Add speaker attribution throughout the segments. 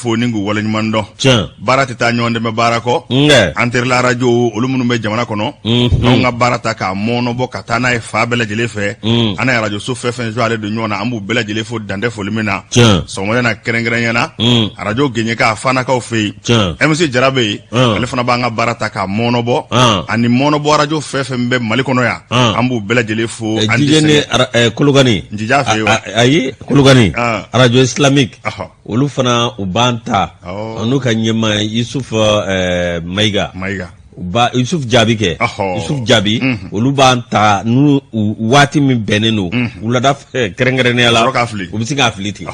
Speaker 1: fo ni ngu wala nyumando
Speaker 2: Tiens.
Speaker 1: barata ta nyonde me barako anter la radio olumunum be jamana kono nga barata ka mono bo katana e fa bela jele fe ana radio so fe fen joale de nyona ambu bela jele fo dande fo limina so mo na kerengren yana radio genye ka fana ka fe MC Jarabe ale fana ba nga barata ka mono bo ani mono bo radio fe fe mbe malikono ya ambu bela jele fo
Speaker 2: andi Kologani
Speaker 1: njija fe
Speaker 2: ayi Kologani radio islamique olu fana ubanta anu ka nyema Yusuf Maiga ba Yusuf Jabi ke Yusuf Jabi olu banta nu wati min benenu ulada kerengrene la ubisi ka afliti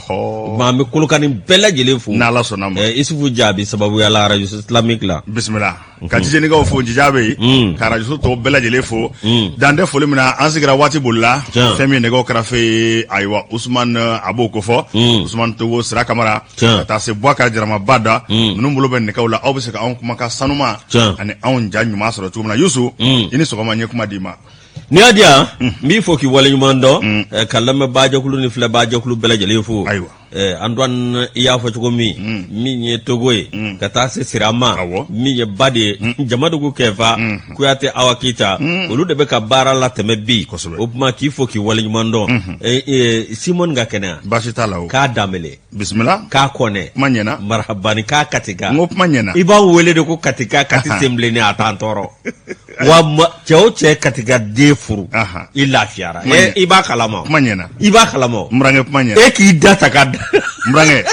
Speaker 2: ma me Kolokani bela jele fu
Speaker 1: na la sonam
Speaker 2: Yusuf Jabi sababu ya la radio islamique la
Speaker 1: bismillah ka jeni ga fo jijabe ka radio to bela jele fo dande fo limina ansigira wati bulla femi ne go krafe aywa Usman Aboko fo Usman to Sira Kamara ta se Bouakar Jarama Bada nunu bulo ben ne ka wala obise ka on kuma ka sanuma ani on janyu masoro tumna Yusu ini sokoma nye kuma dima
Speaker 2: ni adia mi foki wala nyumando kalama bajakulu ni fla bajakulu bela jele fo
Speaker 1: aywa
Speaker 2: Antoine iya fo chugo mi nye togoy kata se sirama mi nye bade jamadugo kefa kuyate awakita olu de be ka bara la temebi opma ki fo ki wala nyumando Simon ga kena
Speaker 1: bashita lawo
Speaker 2: ka damele
Speaker 1: bismillah
Speaker 2: ka kone
Speaker 1: manyena
Speaker 2: marhabani ka katika
Speaker 1: ngop manyena
Speaker 2: iba wele de ko katika kati semble ni atantoro wa cheo che katika defuru illa fiara iba kalama
Speaker 1: manyena
Speaker 2: iba kalama
Speaker 1: mrange manyena
Speaker 2: ki data kad
Speaker 1: mrange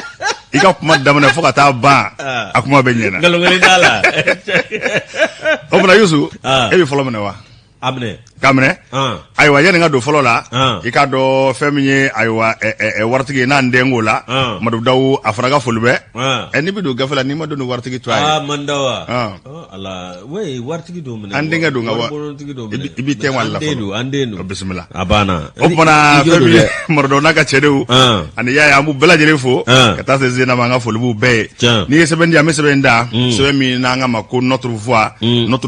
Speaker 1: ika kuma damane foka ta ba akuma benyena
Speaker 2: galongani dala
Speaker 1: obna Yusu ebi folo mene wa
Speaker 2: amne
Speaker 1: kamne aywa yene nga do folo la ika do feminye aywa wartigi na ndengo la madu daw afraga fulbe eni bidu gafala ni madu no wartigi to ay
Speaker 2: mandawa ala we wartigi do mene
Speaker 1: andinga do ngawa ibi ten wala
Speaker 2: folo andenu
Speaker 1: bismillah
Speaker 2: abana
Speaker 1: opona feminye mordo naga chedew ani ya amu bela jere fo kata se zena manga fulbu be ni sebendi ame sebenda sebemi na nga mako notre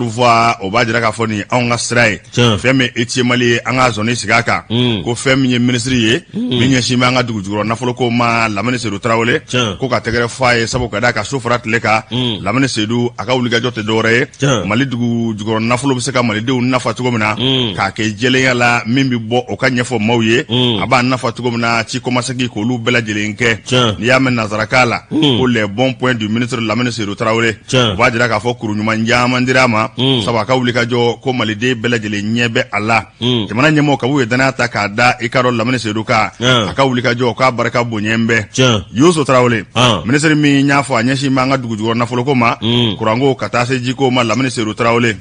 Speaker 1: voix o ba jira ka foni on nga stray femme etiemali anga zone sigaka ko femme nye ministre ye minye shima anga dugujuro na folo ko ma lamane sedu trawole ko ka tegere faye sabo ka daka sufrat leka lamane sedu aka uliga jote dore mali dugujuro na folo biseka mali de na fatugo mina ka ke jele yala mimbi bo o ka nyefo mawye aba na fatugo mina ci commencer ki ko lu bela jelenke ni yamen nazarakala pour les bons points du ministre lamane sedu trawole ba jira ka fo kuru nyuma njama ndirama sabo ka ulika jo ko mali de bela jele nyebe ala jamana nyemo kabu yedana ta ka da ikaro lamane seduka aka wulika jo ka baraka bonyembe Yusu Traoré ministre mi nyafo anyashi manga dugujugo na foloko ma kurango katase jiko ma lamane sedu Traoré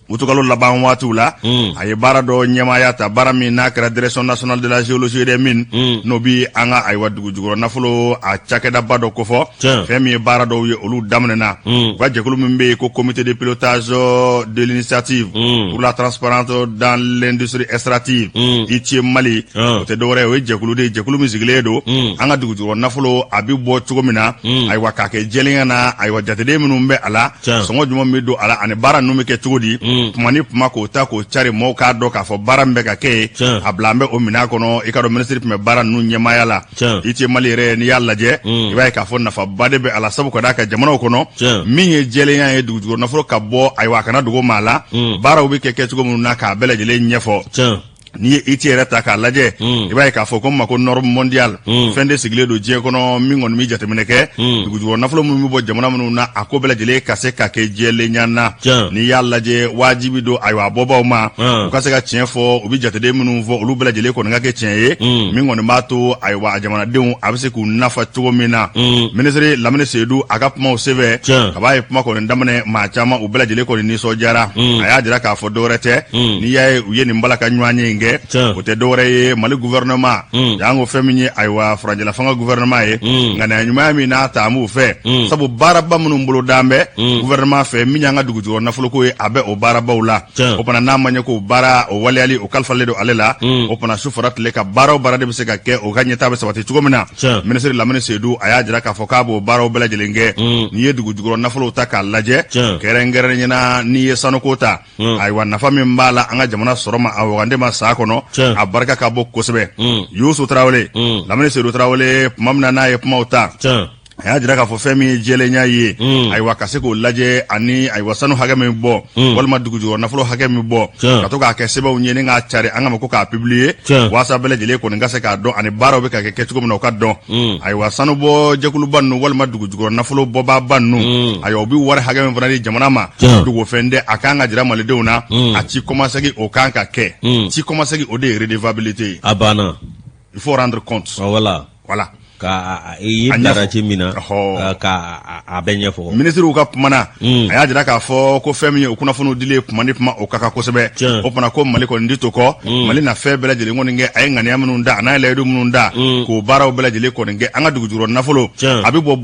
Speaker 1: utukalo laban watu la ay bara do nyama yata bara mi nakra direction nationale de la géologie des mines no bi anga ay wadugu jugoro nafolo a chakeda bado ko fo femi bara do ye olu damnena waje ko lumbe ko comité de pilotage de l'initiative pour la transparence dans l'industrie extractive itie Mali te dore we jekulu de jekulu musigle do anga dugu jugoro nafolo abi bo tugomina ay wakake jelingana ay wajate de munumbe ala songo juma mido ala ane bara numike tugodi kumani puma ko ta ko chari mo ka do ka fo barambe ka ke ablambe o mina kono e ka do ministry me bara nu nyema yala iti Mali re ni yalla je iba ka fo na fa badebe ala sabu ko da ka jamano kono minye jele yan e dugu na fo ka bo ay wa kana dugo mala bara obi ke tugo mun na ka bele jele nyefo ni iti reta ka laje iba ka fo ko ma ko norme mondial fende sigle do je kono mingon mi jate meneke dugu na fo mu bo jamana mun na akobele jele kase ka ke jele nyana ni yalla je wajibi do aywa boba ma ko se ka tien fo obi jate de mun fo olu bele jele ko nga ke tien ye mingon ma to aywa jamana de abse ku nafa to mina ministre lamine sedu aga puma o seve ka ba puma ko ndamane ma chama o bele jele ko ni so jara aya jara ka fo dorete ni yae uye ni mbala ka nywanye o te dore Mali gouvernement yango feminye aywa frangela fanga gouvernement ye ngana nyuma mi na ta mu fe sabu baraba mun mbulu dambe gouvernement fe minyanga dugujo na folo ko abe o baraba ula o pana na manya ko bara o wali ali o kalfalle do alela o pana sufarat le ka baro barade be se ka ke o ganye tabe sabati tugomina ministre lamine sedu aya jira ka fokabo baro bela jelenge ni ye dugujo na folo ta ka laje kerengere nyina ni ye sanokota aywa na fami mbala anga jamana soroma awande ma kono a barka ka bo kosebe Yusu Traoré lamine sedu Traoré mamna na ye pmauta a y'a jira k'a fɔ fɛn min ye jɛlenya ye ayiwa ka se k'o lajɛ ani ayiwa sanu hakɛ min bɔ walima dugujukɔrɔ nafolo hakɛ min bɔ ka to k'a kɛ sɛbɛnw ye ni k'a cari an ka ma ko k'a publier waasa bɛɛ lajɛlen kɔni ka se k'a dɔn ani baaraw bɛ ka kɛ cogo min na o ka dɔn ayiwa sanu bɔ jɛkuluba ninnu walima dugujukɔrɔ nafolo bɔbaaba ninnu ayiwa u bɛ wari hakɛ min fana di jamana ma dugufɛn dɛ a kan ka jira malidenw na a ci kɔmasegin o kan ka kɛ ci kɔmasegin o de ye redevabilité ye
Speaker 2: a banna
Speaker 1: il faut rendre compte
Speaker 2: voilà ka i bilara ci min na ka a bɛ ɲɛfɔ
Speaker 1: ministriw ka kuma na a y'a jira k'a fɔ ko fɛn min ye o kunnafoniw dilen kuma ni kuma o ka kan kosɛbɛ o fana ko mali kɔni di to kɔ mali na fɛn bɛɛ lajɛlen kɔni kɛ a ye ŋaniya minnu da a n'a ye layidu minnu da k'o baaraw bɛɛ lajɛlen kɔni kɛ an ka dugujukɔrɔ nafolo a bɛ bɔ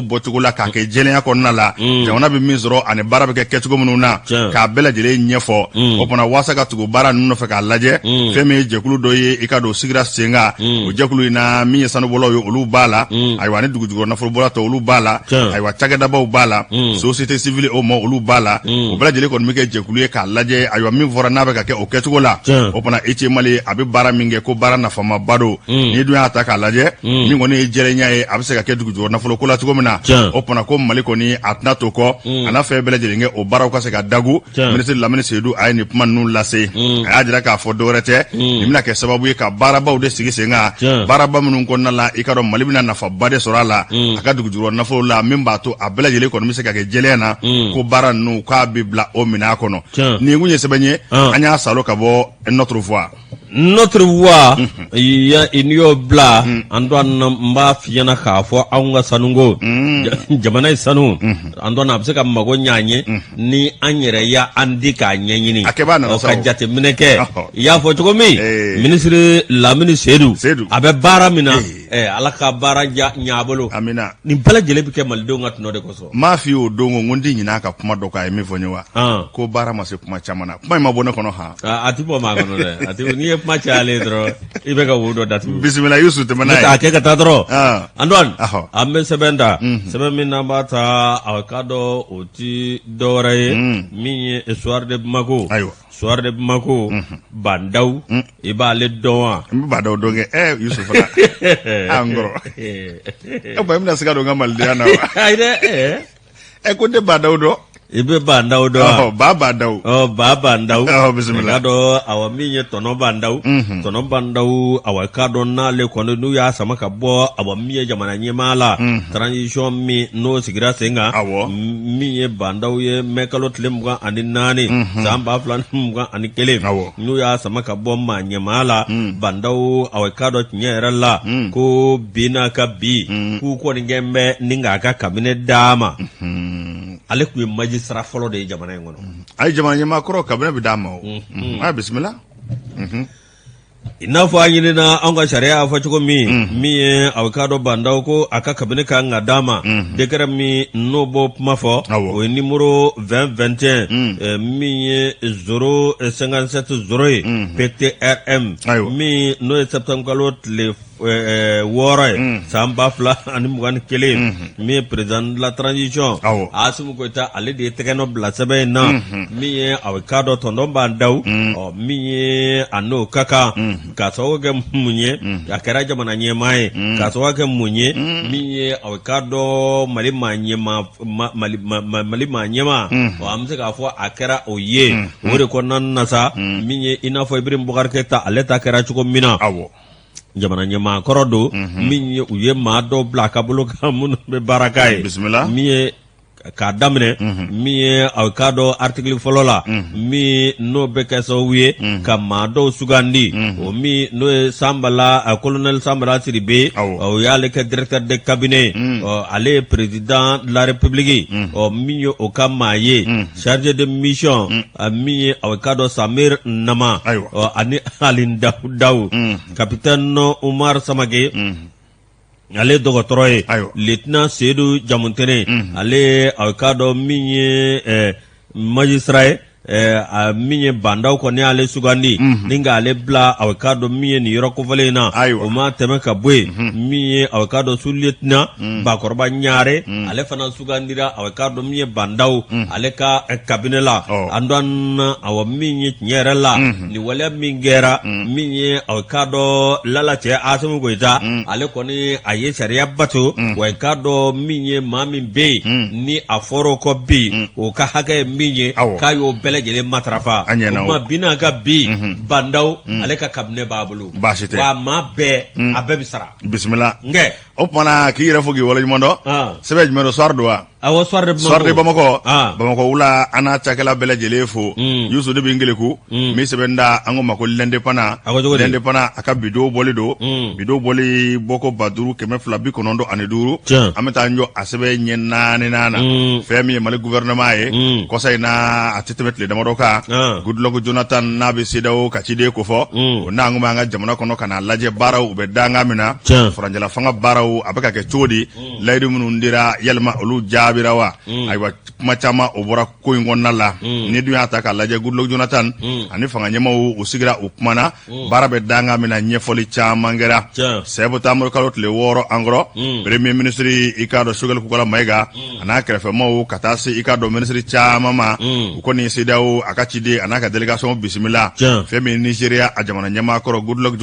Speaker 1: bɔcogo la k'a kɛ jɛlenya kɔnɔna la jamana bɛ min sɔrɔ ani baara bɛ kɛ kɛcogo minnu na k'a bɛɛ lajɛlen ɲɛfɔ o fana waasa ka tugu baara ninnu nɔfɛ k'a lajɛ fɛn min ye jɛkulu dɔ ye i ka don sigira sen kan o jɛkulu in na min ye sanubɔlaw ye olu b'a la ayiwa ni dugujukɔrɔ nafolobɔla tɔ olu b'a la ayiwa cakɛdabaw b'a la société civile o ma olu b'a la o bɛɛ lajɛlen kɔni bɛ kɛ jɛkulu ye k'a lajɛ ayiwa min fɔra n'a bɛ ka kɛ o kɛcogo la o fana ITIE Mali a bɛ baara min kɛ ko baara nafamaba don n'i dun y'a ta k'a lajɛ min kɔni ye jɛlenya ye a bɛ se ka kɛ dugujukɔrɔ nafoloko la cogo min na o fana ko Mali kɔni a tɛna to kɔ a n'a fɛn bɛɛ lajɛlen kɛ o baaraw ka se ka dagu ministre Lamini Seydou a ye nin kuma ninnu lase a y'a jira k'a fɔ dɔwɛrɛ tɛ nin bɛna kɛ sababu ye ka baarabaw de sigi sen kan baaraba minnu kɔnɔna la i ka dɔn Mali bɛna nafaba de sɔrɔ a la a ka dugujukɔrɔ nafolo la min b'a to a bɛɛ lajɛlen kɔni bɛ se ka kɛ jɛlenya na ko baara ninnu k'a bɛ bila o minɛn kɔnɔ nin kun ye sɛbɛn ye an y'a salo ka bɔ notre voix n'i
Speaker 2: y'o bila an don n b'a f'i ɲɛna k'a fɔ anw ka sanuko jamana ye sanu an don a bɛ se ka mago ɲɛ an ye ni an yɛrɛ y'an di k'a ɲɛɲini ka jateminɛ kɛ i y'a fɔ cogo min ministre Lamini Seydou a bɛ baara min na ala ka baara ɲɛ a bolo nin bɛɛ lajɛlen bɛ kɛ malidenw ka tɔnɔ de kosɔn
Speaker 1: m'a f'i ye o don ko n tɛ ɲinɛ a ka kuma dɔ k'a ye min fɔ n ye wa ko baara ma se kuma caman na kuma in ma bɔ ne kɔnɔ han
Speaker 2: a tɛ bɔ maa kɔnɔ dɛ a tɛ n'i ye kuma cayalen dɔrɔn i bɛ ka wo dɔ datugu
Speaker 1: bisimila Yusu tɛmɛ n'a ye
Speaker 2: k'a kɛ ka taa dɔrɔn Antoine an bɛ sɛbɛn ta sɛbɛn min n'an b'a ta a ka dɔn o ti dɔwɛrɛ ye min ye Soir de Bamako Soir de Bamako Bandaw i b'ale dɔn wa
Speaker 1: n bɛ Bandaw dɔn kɛ Yusu fana an kɔrɔ e bɛna se ka don n ka malidenya na wa
Speaker 2: ayi dɛ
Speaker 1: ko n tɛ Bandaw dɔn
Speaker 2: i bɛ Bandaw dɔn
Speaker 1: ba Bandaw
Speaker 2: ba Bandaw
Speaker 1: bisimila
Speaker 2: ka dɔn awa min ye tɔnɔ Bandaw tɔnɔ Bandaw awa ka dɔn n'ale kɔni n'u y'a sama ka bɔ awa min ye jamana ɲɛmaa la transition min n'o sigira sen kan min ye Bandaw ye mɛ kalo tile 24 san 2021 n'u y'a sama ka bɔ maa ɲɛmaa la Bandaw awa ka dɔn tiɲɛ yɛrɛ la ko bi n'a ka bi k'u kɔni kɛ bɛ ni k'a ka kabinɛ d'a ma ale tun ye magistrat fɔlɔ de ye jamana in kɔnɔ
Speaker 1: a ye jamana ɲɛmaa kɔrɔ kabinɛ bɛ d'a ma o a bisimila
Speaker 2: i n'a fɔ an ɲinina anw ka sariya y'a fɔ cogo min min ye a bɛ k'a dɔn Bandaw ko a ka kabinɛ kan ka d'a ma décret min n'o b'o kuma fɔ o ye numéro 2021 min ye 057 ye PTRM min n'o ye septembre kalo tile 6 ye san 2021 min ye président de la transition Assimi Goïta ale de ye tɛgɛnɔ bila sɛbɛn in na min ye a bɛ k'a dɔn tonton Bandaw min ye a n'o ka kan k'a sababu kɛ mun ye a kɛra jamana ɲɛmaa ye k'a sababu kɛ mun ye min ye a bɛ k'a dɔn Mali maa ɲɛmaa an bɛ se k'a fɔ a kɛra o ye o de kɔnɔna na sa min ye i n'a fɔ Ibrahim Boubacar Keïta ale ta kɛra cogo min na jamana ɲɛmaa kɔrɔ don min ye u ye maa dɔw bila a ka bolo kan minnu bɛ baara k'a ye min ye k'a daminɛ min ye a k'a dɔn article fɔlɔ la min n'o bɛ kɛ sababu ye ka maa dɔw sugandi o min n'o ye colonel Sanbala Sidibe o y'ale kɛ directeur de cabinet ale ye président de la république min ye o ka maa ye chargé de mission min ye a k'a dɔn Samir Nama ani Ali Dawu capitaine Umar Samake ale dɔgɔtɔrɔ ye lieutenant Seydou Jamuntene ale a k'a dɔn min ye magistrat ye min ye bandaw kɔni ale sugandi ni ka ale bila a ka dɔn min ye nin yɔrɔ kofɔlen na o ma tɛmɛ ka bɔ yen min ye a ka dɔn sous-lieutenant Bakɔrɔba Ɲare ale fana sugandira a ka dɔn min ye bandaw ale ka cabinet la an dɔn a min ye tiɲɛ yɛrɛ la ni waleya min kɛra min ye a ka dɔn Lala cɛ Asimu Goyita ale kɔni a ye sariya bato wa ka dɔn min ye maa min bɛ yen ni a fɔra ko bi o ka hakɛ ye min ye k'a y'o bɛɛ lajɛlen matarafa o ma bina ka bi bandaw ale ka cabinet b'a bolo wa maa bɛɛ a bɛɛ bɛ sara
Speaker 1: bisimila
Speaker 2: nkɛ
Speaker 1: o tumana k'i yɛrɛ fo k'i waleɲuman dɔn sɛbɛn jumɛn don soir don wa
Speaker 2: awɔ soir de
Speaker 1: Bamakɔ Bamakɔ wula an n'a cakɛla bɛɛ lajɛlen fo Yusu de bɛ n keleku min sɛbɛn da an ko ma ko l'indépendant a ka bidon bɔli don bidon bɔli bɔko 5295 an bɛ taa jɔ a sɛbɛn ɲɛ 4 na fɛn min ye Mali gouvernement ye kɔsa in na a tɛ tɛmɛ tile damadɔ kan Goodluck Jonathan n'a bɛ CEDEAO ka ciden ko fɔ o n'an ko an ka jamana kɔnɔ ka n'a lajɛ baaraw u bɛ danga min na faranjala fanga baaraw a bɛ ka kɛ cogo di layidu minnu dira yalima olu jaabira wa ayiwa kuma caman o bɔra ko in kɔnɔna la ni dun y'a ta k'a lajɛ Goodluck Jonathan ani fanga ɲɛmaaw u sigira u kumana baara bɛ danga min na ɲɛfɔli caman kɛra sɛbɛtamuru kalo tile 6 an kɔrɔ premier ministre i k'a dɔn Choguel Kukala Mayiga a n'a kɛrɛfɛmaaw ka taa se i k'a dɔn ministre caman ma u kɔni CEDEAO a ka ciden a n'a ka délégation bisimila fɛn min Nigeria a jamana ɲɛmaa kɔrɔ Goodluck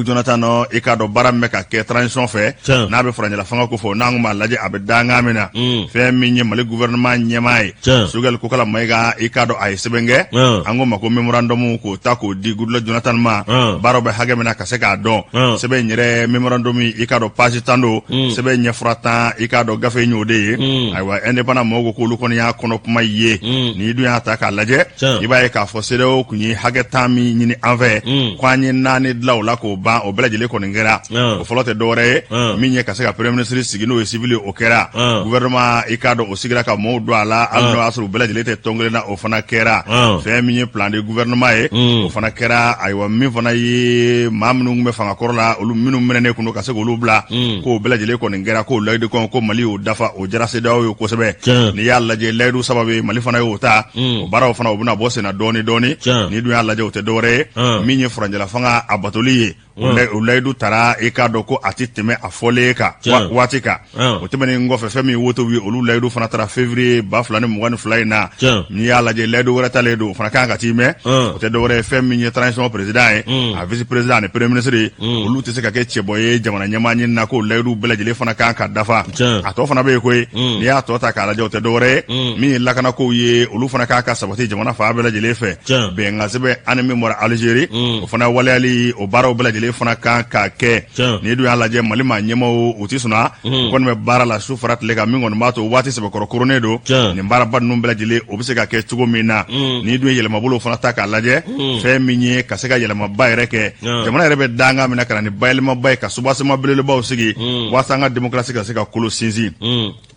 Speaker 1: Jonathan no i k'a dɔn baara min bɛ ka kɛ transition fɛ n'a bɛ faranjala fanga ko fɔ n'an ko b'a lajɛ a bɛ danga min na fɛn min ye Mali gouvernement ɲɛmaa ye Choguel Kukala Mayiga i k'a dɔn a ye sɛbɛn kɛ an ko ma ko memorandum k'o ta k'o di Goodluck Jonathan ma baaraw bɛ hakɛ min na ka se k'a dɔn sɛbɛn yɛrɛ memorandum i k'a dɔn page 10 don sɛbɛn ɲɛfura 10 i k'a dɔn gafe in y'o de ye ayiwa indépendant mɔgɔw ko k'olu kɔni y'a kɔnɔ kuma ye n'i dun y'a ta k'a lajɛ i b'a ye k'a fɔ CEDEAO kun ye hakɛ 10 min ɲini an fɛ k'an ye 4 dilan o la k'o ban o bɛɛ lajɛlen kɔni kɛra o fɔlɔ tɛ dɔwɛrɛ ye min ye ka se ka premier ministre sigi n'o ye civil o kɛra gouvernement i k'a dɔn o sigira ka mɔɔw don a la hali n'o y'a sɔrɔ u bɛɛ lajɛlen tɛ tɔn kelen na o fana kɛra fɛn min ye plan de gouvernement ye o fana kɛra ayiwa min fana ye maa minnu tun bɛ fanga kɔrɔ la olu minnu minɛnen kun don ka se k'olu bila k'o bɛɛ lajɛlen kɔni kɛra k'o layidu kɔn ko Mali y'o dafa o diyara CEDEAO ye kosɛbɛ n'i y'a lajɛ layidu saba bɛ Mali fana y'o ta o baaraw fana o bɛna bɔ sen na dɔɔni dɔɔni n'i dun y'a lajɛ o tɛ dɔwɛrɛ ye min ye faranjala fanga a batoli ye o layidu taara i k'a dɔn ko a tɛ tɛmɛ a fɔlen kan waati kan o tɛmɛnen kɔfɛ fɛn min ye wotow ye olu layidu fana taara février 2022 in na n'i y'a lajɛ layidu wɛrɛ talen don o fana kan ka t'i mɛn o tɛ dɔwɛrɛ ye fɛn min ye transition président ye a vice président ani premier ministre ye olu tɛ se ka kɛ cɛbɔ ye jamana ɲɛmaa ɲini na k'o layidu bɛɛ lajɛlen fana kan ka dafa a tɔ fana bɛ yen koyi n'i y'a tɔ ta k'a lajɛ o tɛ dɔwɛrɛ ye min ye lakanakow ye olu fana kan ka sabati jamana fan bɛɛ lajɛlen fɛ bɛnkan sɛbɛn ani min bɔra Algérie o fana waleyali o baaraw bɛɛ lajɛlen fana kan ka kɛ n'i dun y'a lajɛ Mali maa ɲɛmaaw u tɛ sɔnna u kɔni bɛ baara la su fara tile kan min kɔni b'a to waati sɛbɛkɔrɔ koronnen don nin baaraba ninnu bɛɛ lajɛlen o bɛ se ka kɛ cogo min na n'i dun ye yɛlɛmabolo fana ta k'a lajɛ fɛn min ye ka se ka yɛlɛmaba yɛrɛ kɛ jamana yɛrɛ bɛ danga min na ka na ni bayɛlɛmaba ye ka subasema belebelebaw sigi walasa an ka démocratie ka se ka kolo sinsin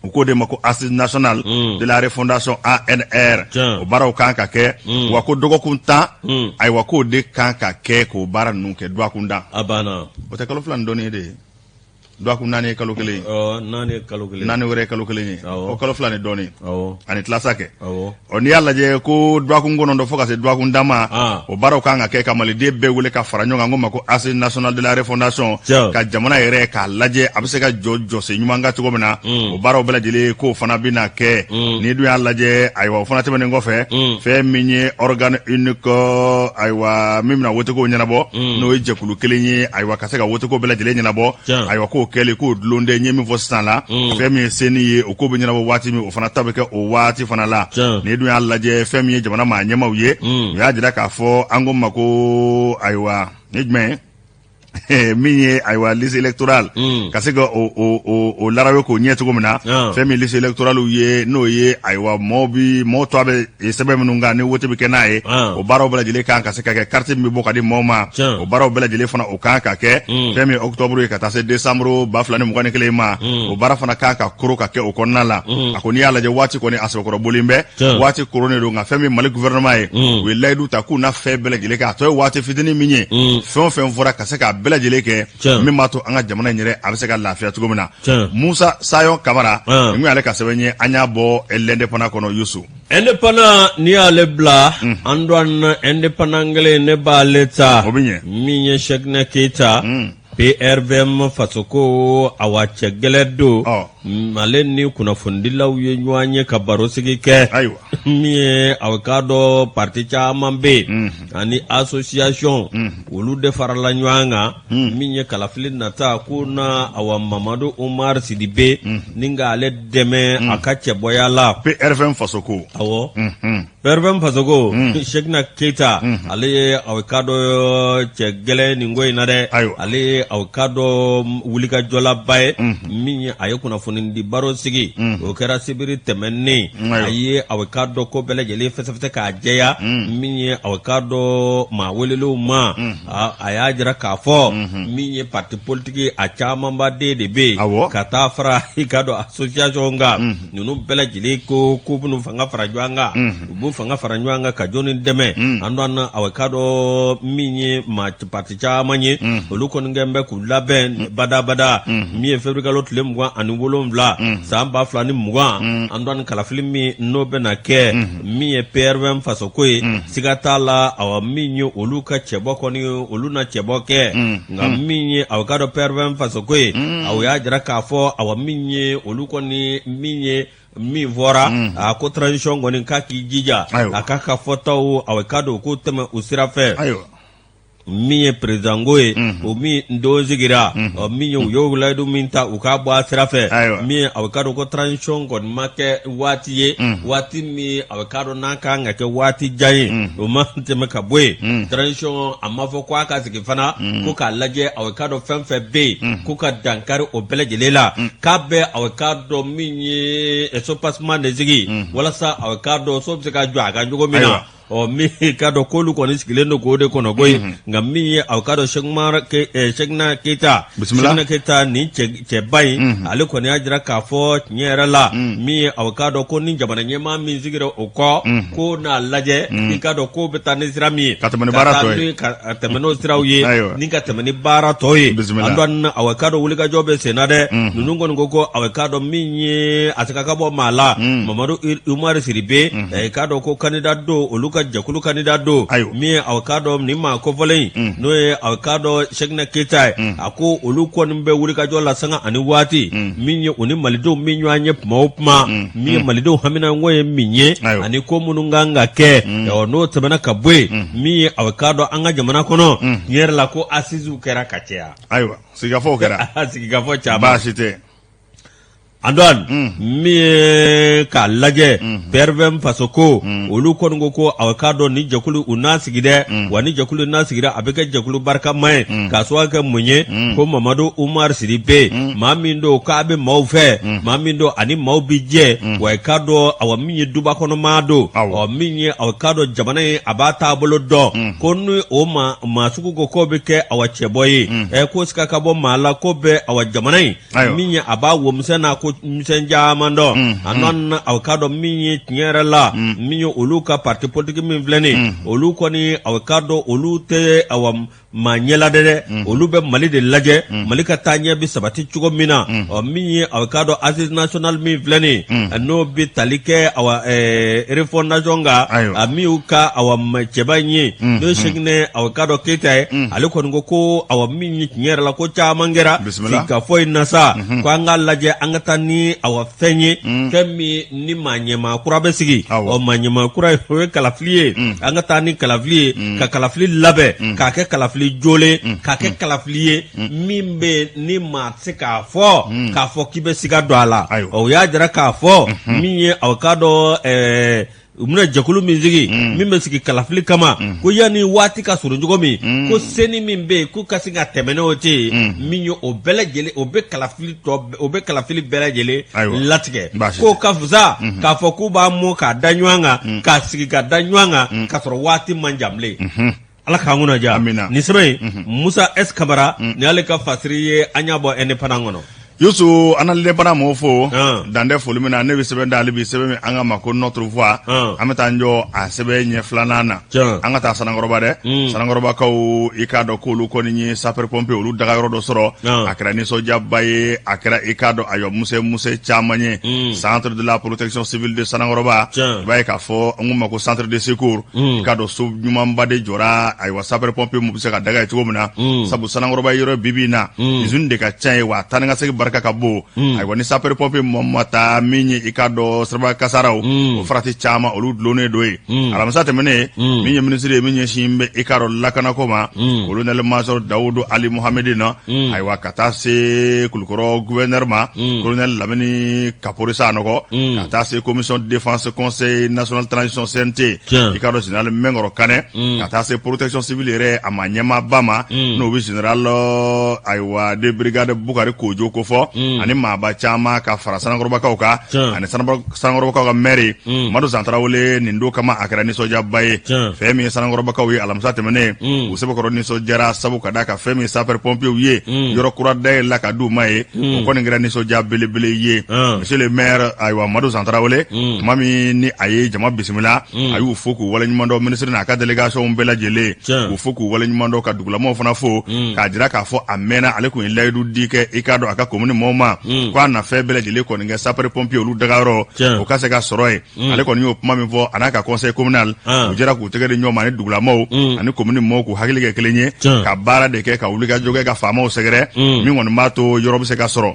Speaker 1: u k'o de ma ko Assise nationale de la refondation ANR o baaraw kan ka kɛ wa ko dɔgɔkun 10 ayiwa k'o de kan ka kɛ k'o baara ninnu kɛ duwakun da o tɛ kalo fila ni dɔɔnin ye de ye duwakun 4 ye kalo 1 ye 4 wɛrɛ ye kalo 1 ye o kalo fila ni dɔɔnin ani tilasa kɛ n'i y'a lajɛ ko duwakun kɔnɔntɔn fo ka se duwakun dan ma o baaraw kan ka kɛ ka maliden bɛɛ wele ka fara ɲɔgɔn kan ko ma ko Assise nationale de la refondation ka jamana yɛrɛ k'a lajɛ a bɛ se ka jɔsen ɲuman kan cogo min na o baaraw bɛɛ lajɛlen k'o fana bɛ na kɛ n'i dun y'a lajɛ ayiwa o fana tɛmɛnen kɔfɛ fɛn min ye organe unique ayiwa min bɛna wotogow ɲɛnabɔ n'o ye jɛkulu kelen ye ayiwa ka se ka wotogo bɛɛ lajɛlen ɲɛnabɔ ayiwa k'o kɛlen k'o dulon den ye min fɔ sisan la fɛn min ye seni ye o ko bɛ ɲɛnabɔ waati min o fana ta bɛ kɛ o waati fana la n'i dun y'a lajɛ fɛn min ye jamana maa ɲɛmaaw ye u y'a jira k'a fɔ an ko ma ko ayiwa ni jumɛn min ye ayiwa liste électorale ka se ka o larawe k'o ɲɛ cogo min na fɛn min liste électorale ye n'o ye ayiwa mɔɔ to a bɛ sɛbɛn minnu kan ni wote bɛ kɛ n'a ye o baaraw bɛɛ lajɛlen kan ka se ka kɛ carte min bɛ bɔ ka di mɔɔw ma o baaraw bɛɛ lajɛlen fana o kan ka kɛ fɛn min ye octobre ye ka taa se décembre 2021 ma o baara fana kan ka koron ka kɛ o kɔnɔna la a ko n'i y'a lajɛ waati kɔni a sɛbɛkɔrɔ bolen bɛ waati koronnen don nka fɛn min Mali gouvernement ye u ye layidu ta k'u na fɛn bɛɛ lajɛlen kɛ a tɔ ye waati fitinin min ye fɛn o fɛn fɔra ka se ka bɛɛ lajɛlen kɛ min b'a to an ka jamana in yɛrɛ a bɛ se ka lafiya cogo min na Musa Sayon Kamara ni y'ale ka sɛbɛn ye an y'a bɔ l'indépendant kɔnɔ Yusu
Speaker 2: indépendant ni y'ale bila an don indépendant kelen ne b'ale ta min ye Cheikhna Keita PRVM fasoko awa cɛgɛlɛ don ale ni kunnafonidilaw ye ɲɔgɔn ye ka baro sigi kɛ min ye aw ka dɔ parti caman bɛ ani association olu de farala ɲɔgɔn kan min ye kalafili nata ko na awa Mamadu Umar Sidibe ni ka ale dɛmɛ a ka cɛbɔya la
Speaker 1: PRVM fasoko
Speaker 2: awɔ PRVM fasoko Cheikhna Keita ale ye aw ka dɔ cɛgɛlɛ nin ko in na dɛ ale ye aw ka dɔ wulikajɔlaba ye min ye a ye kunnafoni di baro sigi o kɛra sibiri tɛmɛnen a ye aw ka dɔ ko bɛɛ lajɛlen fɛsɛfɛsɛ k'a jɛya min ye aw ka dɔ maa welelenw ma a y'a jira k'a fɔ min ye parti politique a camanba den de bɛ yen ka taa fara i ka dɔ association kan ninnu bɛɛ lajɛlen ko k'u bɛna fanga fara ɲɔgɔn kan u b'u fanga fara ɲɔgɔn kan ka jɔnni dɛmɛ an don aw ka dɔ min ye maa parti caman ye olu kɔni kɛn bɛ k'u labɛn badabada min ye février kalo tile 27 san 2020 an don kalafili min n'o bɛna kɛ min ye PRVM fasoko ye siga t'a la awa min ye olu ka cɛbɔ kɔni olu na cɛbɔ kɛ nka min ye aw ka dɔ PRVM fasoko ye aw y'a jira k'a fɔ awa min ye olu kɔni min ye min fɔra a ko transition kɔni k'a k'i jija a k'a ka fɔtaw aw ka don k'o tɛmɛ o sira fɛ min ye président ko ye o min don sigira min ye u ye wulayidu min ta u k'a bɔ a sira fɛ min ye a bɛ k'a dɔn ko transition kɔni ma kɛ waati ye waati min a bɛ k'a dɔn n'a kan ka kɛ waati jan ye o ma tɛmɛ ka bɔ yen transition a ma fɔ ko a ka sigi fana ko k'a lajɛ a bɛ k'a dɔn fɛn fɛn bɛ yen ko ka dankari o bɛɛ lajɛlen la k'a bɛ a bɛ k'a dɔn min ye sopassement de sigi walasa a bɛ k'a dɔn so bɛ se ka jɔ a ka cogo min na min ka dɔn k'olu kɔni sigilen don k'o de kɔnɔ koyi nka min ye aw ka dɔn Cheikhna Keita ni cɛba in ale kɔni y'a jira k'a fɔ tiɲɛ yɛrɛ la min ye aw ka dɔn ko ni jamana ɲɛmaa min sigira o kɔ ko n'a lajɛ i ka dɔn k'o bɛ taa ni sira min ye ka tɛmɛ ni baara tɔ ye ka tɛmɛ n'o siraw ye ni ka tɛmɛ ni baara tɔ ye an don aw ka dɔn wulikajɔ bɛ sen na dɛ ninnu kɔni ko aw ka dɔn min ye a seka ka bɔ maa la Mamadu Umar Sidibe ka dɔn ko candidat do olu ka jakulu candidat do min ye aw ka dɔn nin maa kofɔlen n'o ye aw ka dɔn Cheikhna Keita a ko olu kɔni bɛ wulikajɔ la sanga ani waati min ye o ni malidenw min ɲɔgɔn ye kuma o kuma min ye malidenw haminanko ye min ye ani ko minnu kan ka kɛ n'o tɛmɛna ka bɔ yen min ye aw ka dɔn an ka jamana kɔnɔ tiɲɛ yɛrɛ la ko asiziw kɛra ka caya
Speaker 1: ayiwa sigikafɔw kɛra
Speaker 2: sigikafɔ caman
Speaker 1: baasi tɛ
Speaker 2: Antoine min ye k'a lajɛ PRVM fasoko olu kɔni ko aw ka dɔn ni jɛkulu u n'a sigi dɛ wa ni jɛkulu n'a sigira a bɛ kɛ jɛkulu barikama ye k'a sababu kɛ mun ye ko Mamadu Umar Sidibe maa min don k'a bɛ maaw fɛ maa min don ani maaw bi jɛ wa i ka dɔn aw min ye duba kɔnɔ maa don min ye aw ka dɔn jamana ye a b'a taabolo dɔn ko ni o maa sugu ko k'o bɛ kɛ aw cɛbɔ ye ko sika ka bɔ maa la ko bɛ aw jamana ye min ye a b'a womisɛn n'a ko misɛn caman dɔn a nɔn aw ka dɔn min ye tiɲɛ yɛrɛ la min ye olu ka parti politique min filɛ nin olu kɔni aw ka dɔn olu tɛ aw maa ɲɛla dɛ olu bɛ Mali de lajɛ Mali ka taa ɲɛ bi sabati cogo min na min ye aw ka dɔn assise nationale min filɛ nin n'o bɛ tali kɛ aw refondation kan a min ka aw cɛba in ye n'o Cheikhna aw ka dɔn Keita ye ale kɔni ko aw min ye tiɲɛ yɛrɛ la ko caman kɛra ka fɔ in na sa ko an ka lajɛ an ka taa ni aw fɛn ye fɛn min ni maa ɲɛmaa kura bɛ sigi maa ɲɛmaa kura o ye kalafili ye an ka taa ni kalafili ye ka kalafili labɛn k'a kɛ kalafili jolen k'a kɛ kalafili ye min bɛ ni maa tɛ se k'a fɔ k'i bɛ siga don a la o y'a jira k'a fɔ min ye aw ka dɔn u bɛna jɛkulu min sigi min bɛ sigi kalafili kama ko yanni waati ka surun cogo min ko seni min bɛ yen k'u ka se ka tɛmɛ n'o tɛ yen min ye o bɛɛ lajɛlen o bɛ kalafili bɛɛ lajɛlen latigɛ k'o ka fisa k'a fɔ k'u b'a mɔ k'a da ɲɔgɔn kan k'a sigi ka da ɲɔgɔn kan k'a sɔrɔ waati man jan bilen Ala k'an kunnaja nin sɛbɛn Musa S Kamara ni ale ka fasiri ye an y'a bɔ indépendant kɔnɔ
Speaker 1: Yusu analile bana mo fo dande foli mina ne bi sɛbɛn da ale bi sɛbɛn min an ka ma ko notre voix an bɛ taa jɔ a sɛbɛn ɲɛ filanan na an ka taa Sanakɔrɔba dɛ Sanakɔrɔbakaw i k'a dɔn k'olu kɔni ye sapeur pompier olu daga yɔrɔ dɔ sɔrɔ a kɛra nisɔndiyaba ye a kɛra i k'a dɔn ayiwa musɛ caman ye centre de la protection civile de Sanakɔrɔba i b'a ye k'a fɔ an ko ma ko centre de secours i k'a dɔn so ɲumanba de jɔra ayiwa sapeur pompier mu bɛ se ka daga ye cogo min na sabu Sanakɔrɔba yɔrɔ bibi in na usine de ka ca ye wa taa ni ka segin barika ka bon ayiwa ni sapeur pompier ma taa min ye i k'a dɔn siraba kasaraw o farati caman olu dulonnen do ye alamisa tɛmɛnen min ye ministre ye min ɲɛsin bɛ i k'a dɔn lakanako ma colonel major Dawudu Ali Muhamedi na ayiwa ka taa se Kulukɔrɔ gouverneur ma colonel Lamini Kaporisa nɔgɔ ka taa se commission de défense conseil national transition CNT i k'a dɔn général Mɛnkɔrɔ Kanɛ ka taa se protection civile yɛrɛ a ma ɲɛmaaba ma n'o bɛ général ayiwa de brigade Bukari Kojo ko fɔ ani maaba caman ka fara Sanakɔrɔbakaw kan ani Sanakɔrɔbakaw ka maire Madu Santarawele nin don kama a kɛra nisɔndiyaba ye fɛn min ye Sanakɔrɔbakaw ye alamisa tɛmɛnen u sɛbɛkɔrɔ nisɔndiyara sabu ka da ka fɛn min sapeur pompier ye yɔrɔ kura dayɛlɛ la ka d'u ma ye o kɔni kɛra nisɔndiya belebele ye monsieur le maire ayiwa Madu Santarawele tuma min ni a ye jama bisimila a y'u fo k'u waleɲumandɔn ministre n'a ka délégation bɛɛ lajɛlen k'u fo k'u waleɲumandɔn ka dugulamaw fana fo k'a jira k'a fɔ a mɛnna ale kun ye layidu di kɛ i k'a dɔn a ka commune mɔɔw ma ko a nafɛn bɛɛ lajɛlen kɔni kɛ sapeur pompier olu dagayɔrɔ o ka se ka sɔrɔ ye ale kɔni y'o kuma min fɔ a n'a ka conseil communal u jɛra k'u tɛgɛ di ɲɔgɔn ma ani dugulamaw ani commune mɔɔw k'u hakili kɛ kelen ye ka baara de kɛ ka wulikajɔ kɛ ka faamaw sɛgɛrɛ min kɔni b'a to yɔrɔ bɛ se ka sɔrɔ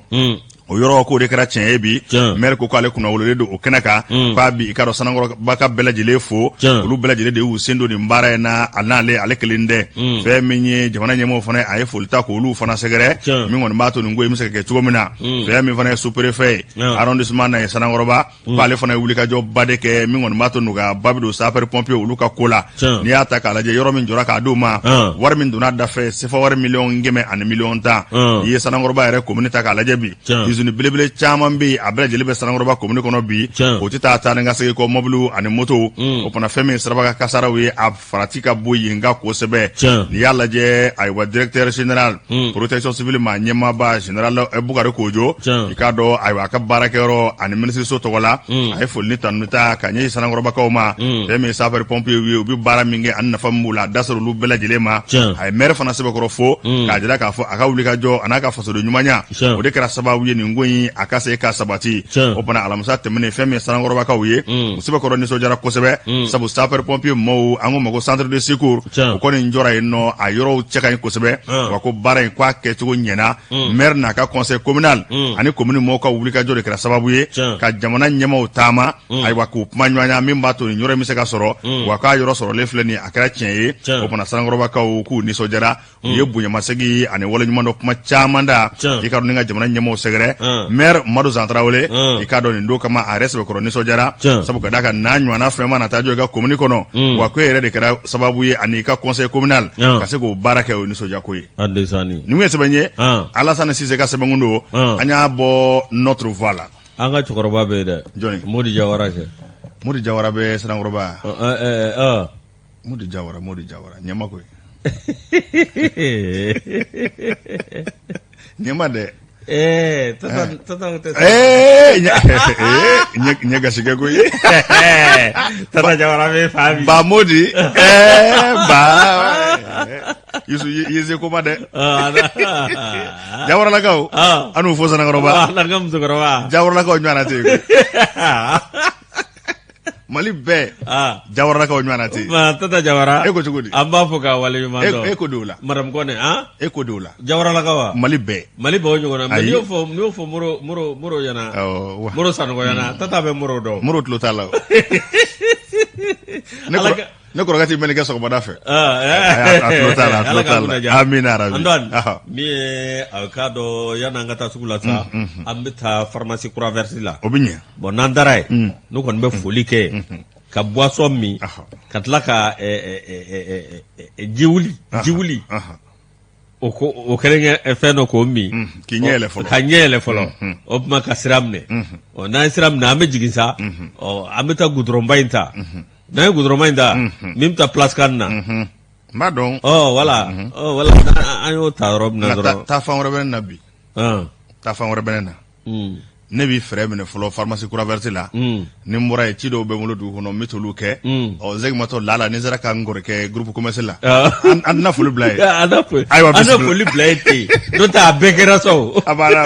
Speaker 1: o yɔrɔ k'o de kɛra tiɲɛ ye bi maire ko k'ale kunna wololen don o kɛnɛ kan k'a bi i k'a dɔn Sanakɔrɔbaka bɛɛ lajɛlen fo olu bɛɛ lajɛlen de y'u sen don nin baara in na a n'ale ale kelen tɛ fɛn min ye jamana ɲɛmɔgɔw fana a ye foli ta k'olu fana sɛgɛrɛ min kɔni b'a to nin ko in bɛ se ka kɛ cogo min na fɛn min fana ye sous-préfet ye arrondissement na ye Sanakɔrɔba k'ale fana ye wulikajɔba de kɛ min kɔni b'a to nɔgɔyaba bɛ don sapeur pompier olu ka ko la n'i y'a ta k'a lajɛ yɔrɔ min jɔra k'a d'u ma wari min donna da fɛ sefa wari 1,100,000 ani 1,10,000 n'i ye Sanakɔrɔba yɛrɛ commune ta k'a lajɛ bi usine belebele caman bɛ a bɛɛ lajɛlen bɛ Sanakɔrɔba commune kɔnɔ bi o tɛ taa ni ka segin kɔ mɔbiliw ani moto o fana fɛn min ye siraba kasaraw ye a farati ka bɔ yen ka kosɛbɛ n'i y'a lajɛ ayiwa directeur général protection civile ma ɲɛmaaba général Bukari Kojo i k'a dɔn ayiwa a ka baarakɛyɔrɔ ani ministre so tɔgɔ la a ye foli ni tanu ta ka ɲɛsin Sanakɔrɔbakaw ma fɛn min ye sapeur pompier ye u bɛ baara min kɛ ani nafa min b'u la a da sera olu bɛɛ lajɛlen ma a ye maire fana sɛbɛkɔrɔ fo k'a jira k'a fɔ a ka wulikajɔ a n'a ka fasoden ɲumanya o de kɛra sababu ye nin ko in a ka se ka sabati o fana alamisa tɛmɛnen fɛn min ye Sanakɔrɔbakaw ye u sɛbɛkɔrɔ nisɔndiyara kosɛbɛ sabu sapeur pompier mɔɔw an ko ma ko centre de secours o kɔni jɔra yen nɔ a yɔrɔw cɛ ka ɲi kosɛbɛ wa ko baara in k'a kɛcogo ɲɛna maire n'a ka conseil communal ani commune mɔɔw ka wulikajɔ de kɛra sababu ye ka jamana ɲɛmaaw taama ayiwa k'u kuma ɲɔgɔnya min b'a to nin yɔrɔ in bɛ se ka sɔrɔ wa k'a yɔrɔ sɔrɔlen filɛ nin a kɛra tiɲɛ ye o fana Sanakɔrɔbakaw k'u nisɔndiyara u ye bonyamasegin ani waleɲumandɔn kuma caman da i ka dɔn ni ka jamana ɲɛmaaw sɛgɛrɛ maire Madu Santarawele i k'a dɔn nin don kama a yɛrɛ sɛbɛkɔrɔ nisɔndiyara sabu ka d'a kan n'a ɲɔgɔnna fɛn mana taa jɔ i ka commune kɔnɔ wa ko e yɛrɛ de kɛra sababu ye ani i ka conseil communal ka se k'o baara kɛ o nisɔndiyako ye nin ye sɛbɛn ye Alasani Sise ka sɛbɛnkun don an y'a bɔ notre voix la
Speaker 2: an ka cɛkɔrɔba bɛ yen dɛ
Speaker 1: jɔnni
Speaker 2: Modi Jawara kɛ
Speaker 1: Modi Jawara bɛ Sanakɔrɔba Modi Jawara ɲɛma koyi ɲɛma dɛ ɲɛ gasikɛ koyi
Speaker 2: Tata Jawara bɛ fa bi
Speaker 1: ba Modi Yusu yeze koma dɛ Jawaralakaw an n'u fo Sanakɔrɔba Jawaralakaw ɲɔgɔnna tɛ yen Mali bɛɛ Jawaralakaw ɲɔgɔnna tɛ yen
Speaker 2: Tata Jawara
Speaker 1: e ko cogo di
Speaker 2: an b'a fɔ k'a waleɲuman dɔn
Speaker 1: e ko don o la
Speaker 2: Madame Kone
Speaker 1: e ko don o la
Speaker 2: Jawaralakaw wa
Speaker 1: Mali bɛɛ
Speaker 2: o ɲɔgɔnna mais n'i y'o fɔ Moro ɲɛna Moro Sanɔgɔ ɲɛna Tata bɛ Moro dɔn
Speaker 1: Moro tulo t'a la ne kɔrɔkɛ mɛn kɛ sɔgɔmada fɛ a tulo t'a la amina rabi
Speaker 2: min ye a k'a dɔn yan'an ka taa sugu la sa an bɛ taa pharmacie kura versi la
Speaker 1: o bɛ ɲɛ
Speaker 2: bon n'an taara yen ne kɔni bɛ foli kɛ ka boisson min ka tila ka ji wuli o kɛlen fɛn dɔ k'o min
Speaker 1: k'i ɲɛ yɛlɛ fɔlɔ
Speaker 2: ka ɲɛ yɛlɛ fɔlɔ o tuma ka sira minɛ n'an ye sira minɛ an bɛ jigin sa an bɛ taa goudronba in ta n'an ye goudronba in ta min bɛ taa place kan na
Speaker 1: n b'a dɔn
Speaker 2: voilà an y'o ta yɔrɔ min na dɔrɔn
Speaker 1: taa fan wɛrɛ bɛ na bi ta fan wɛrɛ bɛ ne na ne b'i fɛrɛ minɛ fɔlɔ pharmacie kura verte la ni n bɔra yen ci dɔw bɛ n bolo dugu kɔnɔ n bɛ t'olu kɛ zegimatɔ lala ni n sera ka n kɔrɔkɛ groupe commerce la an tɛna foli bila yen
Speaker 2: ayiwa an foli bila yen ten n'o tɛ a bɛɛ kɛra sa o
Speaker 1: a banna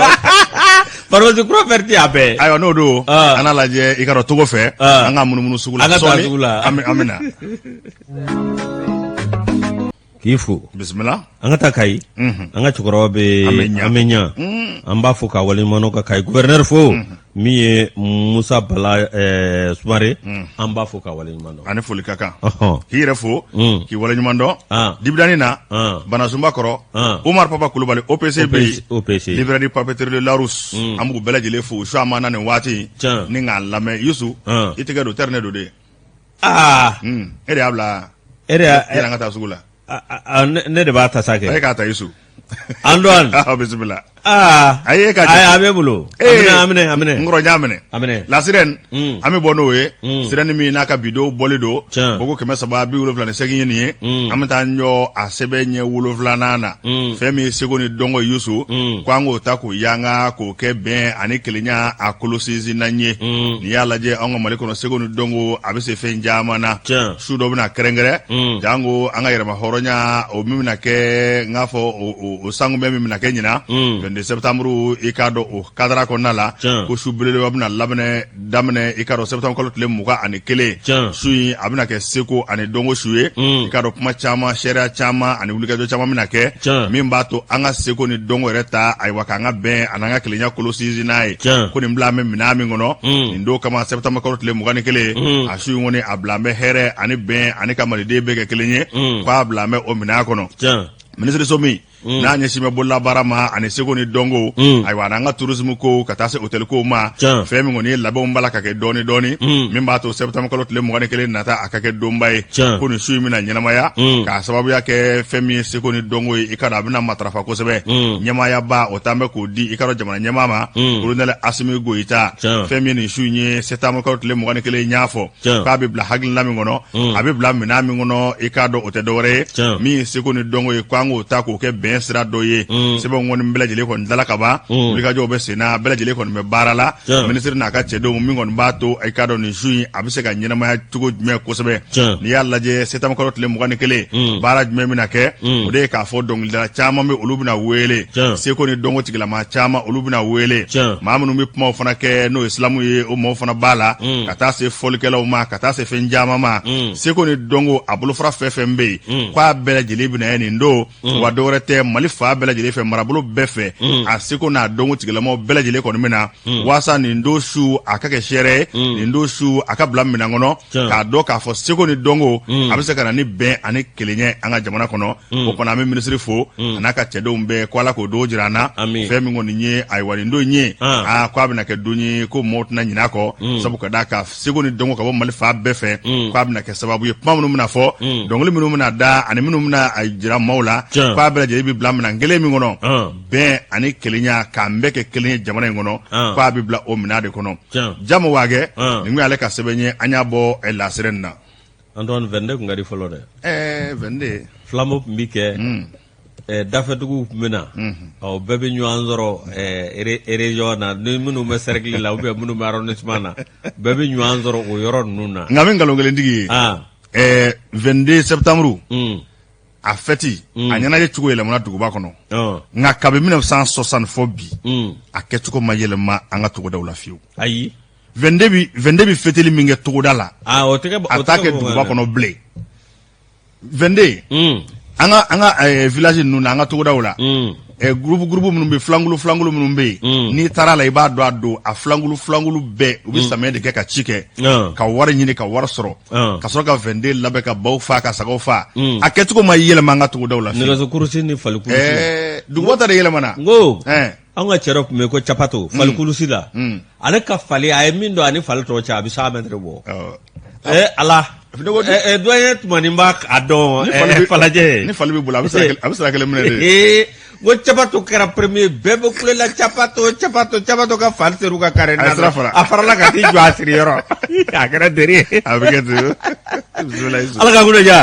Speaker 2: pharmacie kura verte a bɛɛ
Speaker 1: ayiwa n'o don an n'a lajɛ i ka dɔn togo fɛ an ka munumunu sugu la
Speaker 2: an ka taa sugu la
Speaker 1: an bɛ na
Speaker 2: k'i fo
Speaker 1: bisimila
Speaker 2: an ka taa Kayi an ka cɛkɔrɔba bɛ an bɛ ɲa an b'a fɔ ka waleɲumandɔn ka Kayi gouverneur fo min ye Musa Bala Sumare an b'a fɔ ka waleɲumandɔn
Speaker 1: ani foli ka kan k'i yɛrɛ fo k'i waleɲumandɔn dibidani na Banasumba kɔrɔ Umar Papa Kulubali OPC bɛ yen librairie papeterie de Larousse an b'u bɛɛ lajɛlen fo su a ma na nin waati ni k'a lamɛn Yusu i tɛgɛ don terre ne don de
Speaker 2: e
Speaker 1: de y'a bila
Speaker 2: e de
Speaker 1: an ka taa sugu la
Speaker 2: ne de b'a ta sa kɛ
Speaker 1: e k'a ta Yusu
Speaker 2: an don
Speaker 1: bisimila
Speaker 2: ayi ka a bɛ bolo amina
Speaker 1: n kɔrɔ ɲ'a minɛ la sirène an bɛ bɔ n'o ye sirène min n'a ka bidon bɔli don ko 378 ye nin ye an bɛ taa ɲɔ a sɛbɛn ɲɛ 7nan na fɛn min Seko ni Dɔngɔ Yusu ko an k'o ta k'o yanga k'o kɛ bɛn ani kelenya a kolo sinsin na ɲe n'i y'a lajɛ an ka Mali kɔnɔ Seko ni Dɔngɔ a bɛ se fɛn caman na su dɔ bɛna kɛrɛnkɛrɛn jango an ka yɛrɛma hɔrɔnya o min bɛna kɛ n k'a fɔ o sango bɛ min bɛna kɛ ɲina 22 septembre i k'a dɔn o kadara kɔnɔna la ko su belebeleba bɛna daminɛ i k'a dɔn septembre kalo tile 21 su in a bɛna kɛ Seko ani Dɔngɔ su ye i k'a dɔn kuma caman sariya caman ani wulikajɔ caman bɛna kɛ min b'a to an ka Seko ni Dɔngɔ yɛrɛ ta ayiwa k'an ka bɛn ani an ka kelenya kolo sinsin n'a ye ko nin bila an bɛ minɛn min kɔnɔ nin don kama septembre kalo tile 21 a su in kɔni a bila an bɛ hɛrɛ ani bɛn ani ka maliden bɛɛ kɛ kelen ye k'a bila an bɛ o minɛn kɔnɔ ministre Somi n'a ɲɛsin bɛ bololabaara ma ani Seko ni Dɔngɔ ayiwa n'an ka tourisme ko ka taa se hôtel ko ma fɛn min kɔni ye labɛnw b'a la ka kɛ dɔɔni min b'a to septembre kalo tile 21 nata a ka kɛ donba ye ko nin su in bɛna ɲɛnamaya k'a sababuya kɛ fɛn min ye Seko ni Dɔngɔ ye i ka dɔn a bɛna matarafa kosɛbɛ ɲɛmaayaba o t'an bɛ k'o di i ka dɔn jamana ɲɛmaa ma colonel Asimi Goyita fɛn min nin su in ye septembre kalo tile 21 y'a fɔ k'a bɛ bila hakilina min kɔnɔ a bɛ bila minɛn min kɔnɔ i k'a dɔn o tɛ dɔwɛrɛ ye min ye Seko ni Dɔngɔ ye ko an k'o ta k'o kɛ bɛn sira dɔ ye sɛbɛn kɔni bɛɛ lajɛlen kɔni dala ka ban wulikajɔw bɛ sen na bɛɛ lajɛlen kɔni bɛ baara la ministre n'a ka cɛdenw min kɔni b'a to i k'a dɔn nin su in a bɛ se ka ɲɛnamaya cogo jumɛn kosɛbɛ n'i y'a lajɛ septembre kalo tile 21 baara jumɛn bɛna kɛ o de ye k'a fɔ dɔnkilidala caman bɛ olu bɛna wele Seko ni Dɔngɔ tigilama caman olu bɛna wele maa minnu bɛ kumaw fana kɛ n'o ye silamu ye o maaw fana b'a la ka taa se fɔlikɛlaw ma ka taa se fɛn caman ma Seko ni Dɔngɔ a bolofara fɛn fɛn bɛ yen k'a bɛɛ lajɛlen bɛna ye nin don wa dɔwɛrɛ tɛ Mali fa bɛɛ lajɛlen fɛ marabolo bɛɛ fɛ a Seko n'a Dɔngɔ tigilamaw bɛɛ lajɛlen kɔni bɛna waasa nin don su a ka kɛ sɛrɛ nin don su a ka bila minɛn kɔnɔ k'a dɔn k'a fɔ Seko ni Dɔngɔ a bɛ se ka na ni bɛn ani kelenya an ka jamana kɔnɔ o kɔnɔ an bɛ ministre fo a n'a ka cɛdenw bɛɛ ko Ala k'o dogo jira an na fɛn min kɔni ye ayiwa nin don ye ko a bɛna kɛ don ye ko maaw tɛna ɲinɛ a kɔ sabu ka d'a kan Seko ni Dɔngɔ ka bɔ Mali fa bɛɛ fɛ ko a bɛna kɛ sababu ye kuma minnu bɛna fɔ dɔnkili minnu bɛna da ani minnu bɛna jira maaw la ko a bɛɛ lajɛlen bɛ bila minɛn kelen min kɔnɔ bɛn ani kelenya k'an bɛɛ kɛ kelen ye jamana in kɔnɔ ko a bɛ bila o minɛn de kɔnɔ Jamu Wage nin kun y'ale ka sɛbɛn ye an y'a bɔ la sirène na
Speaker 2: Antoine 22 kun ka di fɔlɔ dɛ
Speaker 1: 22
Speaker 2: flambeau kun bi kɛ dafɛtigiw kun bɛ na ɔ bɛɛ bɛ ɲɔgɔn sɔrɔ région na ni minnu bɛ cercle la ou bien minnu bɛ arrondissement na bɛɛ bɛ ɲɔgɔn sɔrɔ o yɔrɔ ninnu na
Speaker 1: nka min nkalon kelentigi ye 22 septembre a fɛti a ɲɛnajɛ cogo yɛlɛmana duguba kɔnɔ nka kabi 1960 fɔ bi a kɛcogo ma yɛlɛma an ka togodaw la fiyewu
Speaker 2: ayi
Speaker 1: 22 bɛ fêteli min kɛ togoda la a t'a kɛ duguba kɔnɔ bilen 22 an ka village ninnu na an ka togodaw la groupe minnu bɛ filangulu minnu bɛ yen n'i taara la i b'a dɔn a don a filangulu bɛɛ u bɛ samiyɛ de kɛ ka ci kɛ ka wari ɲini ka wari sɔrɔ ka sɔrɔ ka 22 labɛn ka baw fa ka sagaw fa a kɛcogo ma yɛlɛma an ka togodaw la
Speaker 2: nɛgɛso kurusi ni fali kurusi
Speaker 1: duguba ta de yɛlɛmana
Speaker 2: n ko an ka cɛ dɔ tun bɛ ko capato fali kurusi la ale ka fali a ye min dɔn ani fali tɔw cɛ a bɛ 100 mètres bɔ Ala doyen tuma nin b'a dɔn falajɛ
Speaker 1: ni fali bɛ bolo a bɛ sira kelen minɛ de
Speaker 2: ko capato kɛra premier bɛɛ bɛ kulela capato ka fali ser'u ka carré na a farala ka t'i jɔ a siriyɔrɔ a kɛra deri ye
Speaker 1: a bɛ kɛ ten
Speaker 2: ala ka kuna ja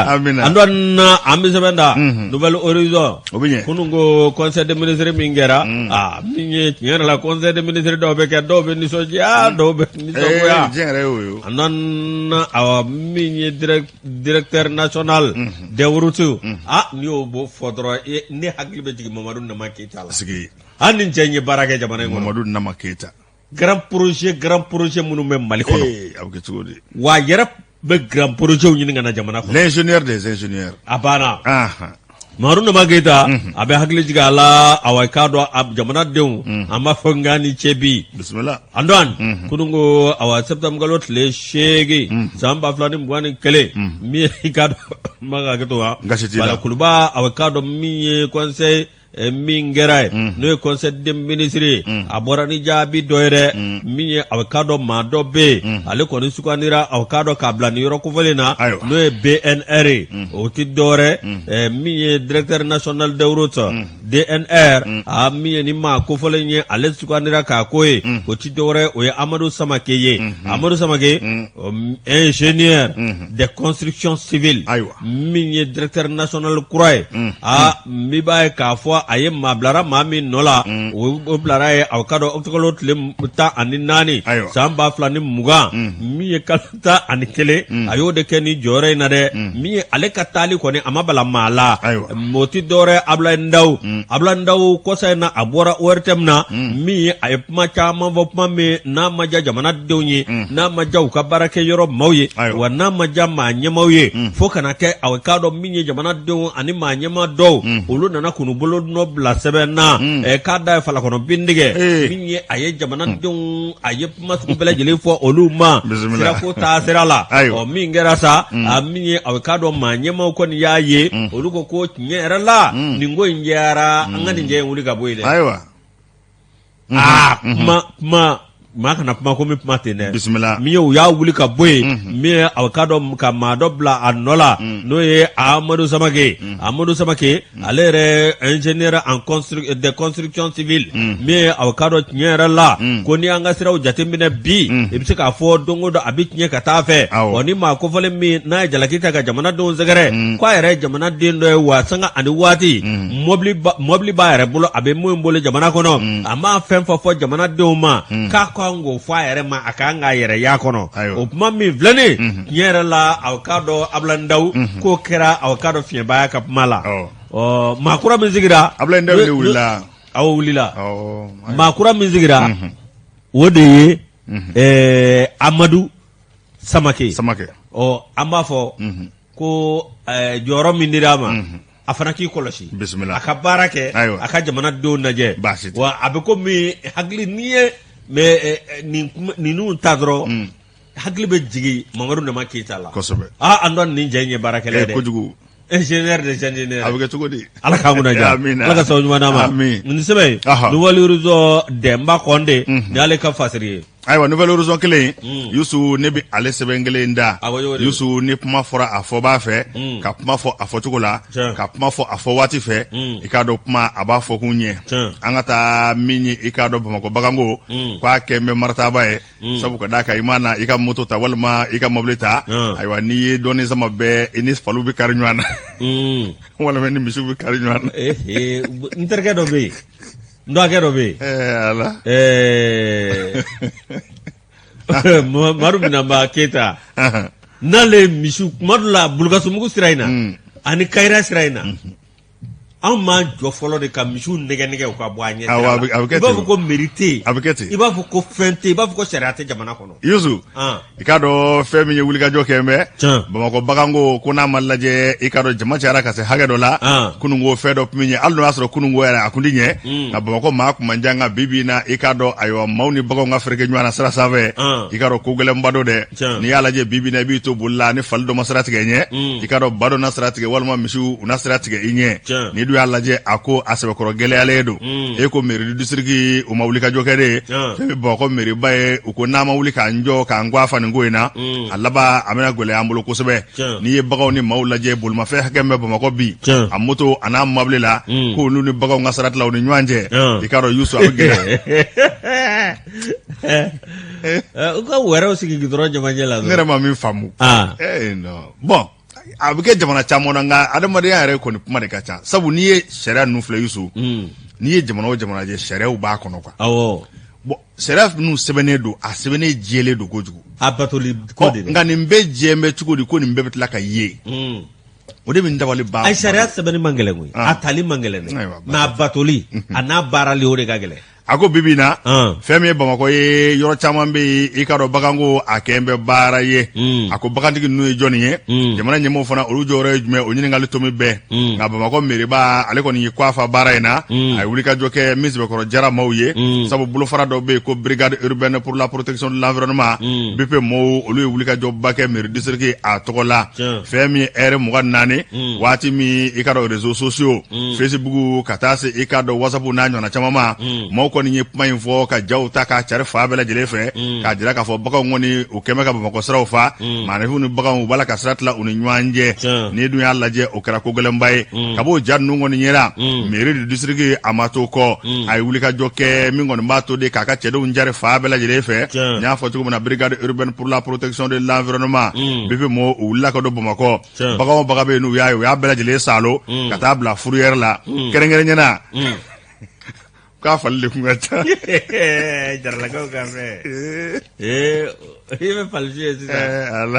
Speaker 2: andon ambi sebenda nouvelle horizon kunungo conseil des ministres mingera minye nyera la conseil des ministres do be ke do be ni soja do be ni soja andon awa minye directeur national de route ni obo fodro ne hakli be jigi Mamadou Nama Keita la
Speaker 1: sigi
Speaker 2: anin chenye barake jamana ngo
Speaker 1: Mamadou Nama Keita
Speaker 2: grand projet munu mem Mali kono
Speaker 1: abke tsodi
Speaker 2: wa yerap be grand projet ñu ngana jamana ko
Speaker 1: l'ingénieur des ingénieurs
Speaker 2: abana Mamadou Nama Keita abe hakli jiga ala awai kado ab jamana dew ama fongani chebi
Speaker 1: bismillah
Speaker 2: andwan kunungo awa septam galot le shege samba flani mbwani kele mi kado maga ketwa bala kuluba awai kado mi conseil mingera no conseil des ministres aborani jabi doire mi avocado madobe ale ko sukanira avocado kablani yoro ko volena no BNR o ti dore mi directeur national de route DNR a mi ni ma ko volenye ale sukanira ka koy o ti dore o Amadou Samake ingénieur de construction civile mi directeur national croix a mi bae ka fo aye mablara mami nola o blara e avocado octolot le ta aninani samba flani muga mi kalta anikele ayo de keni jore na de mi ale katali ko ne amabala mala moti dore abla ndaw ko sayna abora wertemna mi ay ma chama vopma me na maja jamana dewnyi na maja ka barake yoro mawye wa na maja ma nyamawye fokana ke avocado mi jamana dew ani ma nyama do ulu nana kunu bolo no bla sebena kada fala kono bindige minye aye jamana dun aye masu bela jele fo oluma sira ko ta sira la o mingera sa minye avocado manyema ko ni yaye oluko ko nyera la ningo njara ngani nje wuli ga boyle
Speaker 1: aywa
Speaker 2: ma kana kuma ko mi matene
Speaker 1: bismillah
Speaker 2: mi yo ya wuli ka boy mi avocado ka ma dobla anola no ye Amadou Samake alere ingénieur en construction civile mi avocado nyera la ko ni anga siraw jatemine bi ibse ka fo dongo do abit nye katafe oni ma ko fole mi na jalakita ga jamana don zagare ko ere jamana din do wa sanga ani wati mobli ba ere bulo abe mo mbole jamana kono ama fem fo jamana do ma ka ngo fire ma akanga yere yakono o mami vlene nyere la avocado ablandaw ko kera avocado fien ba ka mala makura mizigira
Speaker 1: ablandaw le wulila
Speaker 2: makura mizigira wode Amadou Samake amafo ko joro mindirama afana ki kolosi
Speaker 1: bismillah
Speaker 2: aka barake aka jamana do naje wa abeko mi hagli niye mais ni nu tadro hakli be jigi Mamadou Nama Keita la
Speaker 1: kosobe
Speaker 2: andon ni jenye barakele de
Speaker 1: kojugu
Speaker 2: ingénieur des ingénieurs
Speaker 1: abuga tugodi
Speaker 2: ala ka muna ja ala ka sawju manama ni sebe nu waliruzo demba konde ni ale ka fasiri
Speaker 1: aywa nouvelle horizon kelen yusu ne bi ale sebengele nda yusu ni kuma fora afo ba fe ka kuma fo afo tugola ka kuma fo afo wati fe ikado kuma aba fo kunye angata minyi ikado bamako bagango kwa kembe martaba e sabu ka daka imana ika moto ta walma ika mobilita aywa ni doni sama be inis falu bi karnywana wala ni misu bi karnywana
Speaker 2: interke do be ndo akero be
Speaker 1: ala
Speaker 2: Mamadou Nama Keita nale misu madula bulgasumugu siraina ani kaira siraina amma jo folo de ka misu nege ko abwanye iba ko mériter iba ko fente iba ko sharate jamana kono
Speaker 1: yusu ikado femi ye wulika jo kembe bamako bagango kuna malaje ikado jama chara kase haga dola kunungo fedo minye aldo asro kunungo era akundinye na bamako ma ku manjanga bibina ikado ayo mauni bagonga afrike nywana sara save ikado kugele mbado de ni yalaje bibina bi to bulla ni faldo masrati genye ikado bado nasrati ge walma misu unasrati ge inye ni du yalaje ako asebe koro gele aledo eko meri distriki o mawlika jokede fe boko meri bae uko na mawlika njo ka ngwa fa ngoina alaba amena gole ambulo kusebe ni bagaw ni mawlaje bulma fe hakembe bamako bi amoto ana mablela ko nuni bagaw ngasarat law ni nywanje ikaro yusu abge
Speaker 2: Uka wɛrɛw sigi dɔrɔn jamajɛ la.
Speaker 1: Ne yɛrɛ ma min faamu. Non. Bon, a bɛ kɛ jamana caman na nka adamadenya yɛrɛ kɔni kuma de ka ca. Sabu n'i ye sariya ninnu filɛ Yusu. N'i ye jamana o jamana lajɛ sariyaw b'a kɔnɔ quoi.
Speaker 2: Awɔ.
Speaker 1: Bon, sariya ninnu sɛbɛnnen don, a sɛbɛnnen jɛlen don kojugu.
Speaker 2: A batoli ko de.
Speaker 1: Nka nin bɛɛ jɛ bɛ cogo di ko nin bɛɛ bɛ tila ka ye. O de bɛ n dabali ban.
Speaker 2: Ay sariya sɛbɛnni man gɛlɛn koyi. A tali man gɛlɛn dɛ. Mais a batoli a n'a baarali o de ka gɛlɛn.
Speaker 1: A ko bibi na fɛn min ye Bamakɔ ye yɔrɔ caman bɛ yen i ka dɔn baganko a kɛn bɛ baara ye a ko bagantigi ninnu ye jɔnni ye jamana ɲɛmɔgɔw fana olu jɔyɔrɔ ye jumɛn o ɲininkali tomi bɛɛ nka Bamakɔ mairie ale kɔni ye kɔfa baara in na a ye wulikajɔ kɛ min sɛbɛkɔrɔ jara maaw ye sabu bolofara dɔw bɛ yen ko brigade urbaine pour la protection de l'environnement BP maaw olu ye wulikajɔba kɛ mairie district a tɔgɔ la fɛn min heure 24 waati min i ka dɔn réseaux sociaux Facebook ka taa se i ka dɔn WhatsApp n'a ɲɔgɔnna caman ma maaw kɔni ye kuma in fɔ ka jaw ta ka cari fa bɛɛ lajɛlen fɛ k'a jira k'a fɔ baganw kɔni u kɛmɛ ka Bamakɔ siraw fa maanifinw ni baganw u b'a la ka sira tila u ni ɲɔgɔn cɛ n'i dun y'a lajɛ o kɛra ko gɛlɛnba ye ka b'o ja ninnu kɔni yɛra mairie du district a ma to kɔ a ye wulikajɔ kɛ min kɔni b'a to de k'a ka cɛdenw jari fa bɛɛ lajɛlen fɛ n y'a fɔ cogo min na brigade urbaine pour la protection de l'environnement BP mo u wulila ka don Bamakɔ baganw o bagan bɛ yen n'u y'a ye u y'a bɛɛ lajɛlen salo ka taa bila fourrière la kɛrɛnkɛrɛnnena k'a fali de kun ka ca.
Speaker 2: Jaralakaw ka fɛ. I bɛ falisi ye sisan. I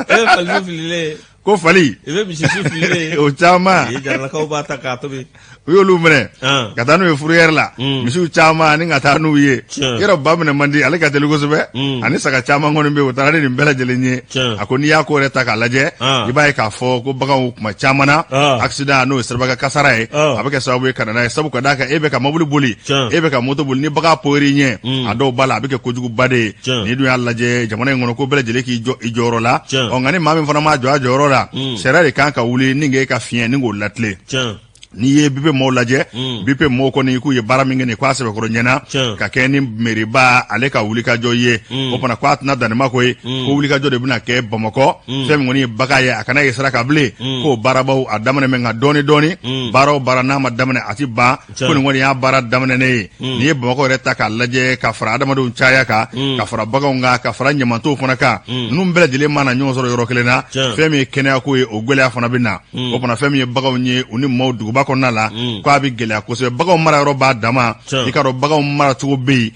Speaker 2: bɛ falisi fililen.
Speaker 1: Ko fali.
Speaker 2: I bɛ misisi fililen.
Speaker 1: O caman.
Speaker 2: Jaralakaw b'a ta k'a tobi.
Speaker 1: U y'olu minɛ. Ka taa n'u ye fourrière la. Misiw caman ani ka taa n'u ye. Yɔrɔ ba minɛ man di ale ka teli kosɛbɛ. Ani saga caman kɔni bɛ yen o taara ni nin bɛɛ lajɛlen ye. A ko n'i y'a ko yɛrɛ ta k'a lajɛ. I b'a ye k'a fɔ ko baganw kuma caman na. Accident n'o ye siraba kasara ye. A bɛ kɛ sababu ye ka na n'a ye sabu ka d'a kan e bɛ ka mobili boli. E bɛ ka moto boli ni bagan poiri ɲɛ. A dɔw b'a la a bɛ kɛ kojuguba de ye. N'i dun y'a lajɛ jamana in kɔnɔ ko bɛɛ lajɛlen k'i jɔ i jɔyɔrɔ la. Nka ni maa min fana ma jɔ a jɔyɔrɔ la. Sariya de kan ka wuli ni k'e ka fiɲɛ ni k'o latilen. N'i ye BP maaw lajɛ BP maaw kɔni k'u ye baara min kɛ nin k'a sɛbɛkɔrɔ ɲɛna ka kɛ ni maireba ale ka wulikajɔ ye o fana k'a tɛna danima ko ye ko wulikajɔ de bɛna kɛ Bamakɔ fɛn min kɔni ye bagan ye a kana ye saraka bilen k'o baarabaw a daminɛ mɛ nka dɔɔni dɔɔni baara o baara n'a ma daminɛ a ti ban ko nin kɔni y'a baara daminɛnen ye n'i ye Bamakɔ yɛrɛ ta k'a lajɛ ka fara adamadenw caya kan ka fara baganw kan ka fara ɲamantow fana kan ninnu bɛɛ lajɛlen mana ɲɔgɔn sɔrɔ yɔrɔ kelen na fɛn min ye kɛnɛyako ye o gwɛlɛya fana bɛ na o fana fɛn min ye baganw ye u ni maaw duguba kɔnɔna la k'a bɛ gɛlɛya kosɛbɛ baganw mara yɔrɔ b'a dama i ka dɔn baganw mara cogo bɛ yen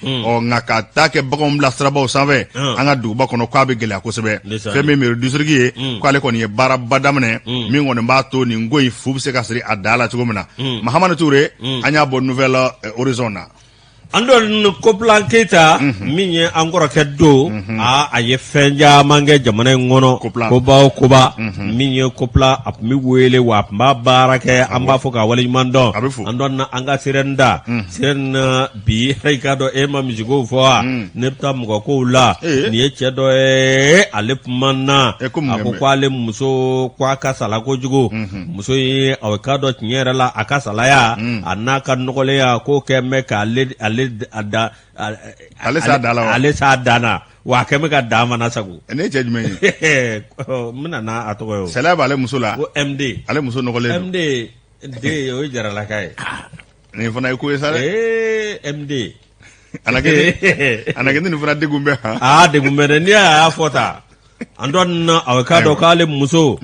Speaker 1: nka ka taa kɛ baganw bila sirabaw sanfɛ an ka duguba kɔnɔ k'a bɛ gɛlɛya kosɛbɛ fɛn min mairie district ye k'ale kɔni ye baaraba daminɛ min kɔni b'a to nin ko in fu bɛ se ka siri a da la cogo min na Mahamani Ture an y'a bɔ nouvelle horizon na.
Speaker 2: An dɔ Kopilan Keyita min ye an kɔrɔkɛ don a ye fɛn caman kɛ jamana in kɔnɔ koba o koba min ye Kopilan a tun bɛ wele wa a tun b'a baara kɛ an b'a fɔ k'a waleɲuman dɔn an dɔn an ka sirɛni da sirɛni na bi i ka dɔn e ma misikow fɔ wa ne bɛ taa mɔgɔkow la nin ye cɛ dɔ ye ale kuma na a ko k'ale muso k'a ka sala kojugu muso ye a ka dɔn tiɲɛ yɛrɛ la a ka salaya a n'a ka nɔgɔlenya k'o kɛ mɛ k'ale ale sa dana wa kɛmɛ ka da mana sago
Speaker 1: ne cɛ jumɛn ye
Speaker 2: n na a tɔgɔ ye
Speaker 1: sɛlɛ b'ale muso la
Speaker 2: ko MD
Speaker 1: ale muso nɔgɔlen
Speaker 2: MD de o ye jaralaka ye
Speaker 1: nin fana ye ko ye sa dɛ
Speaker 2: MD
Speaker 1: anakɛ nin fana degun bɛ
Speaker 2: degun bɛ dɛ n'i y'a fɔ ta an dɔn a ka dɔn k'ale muso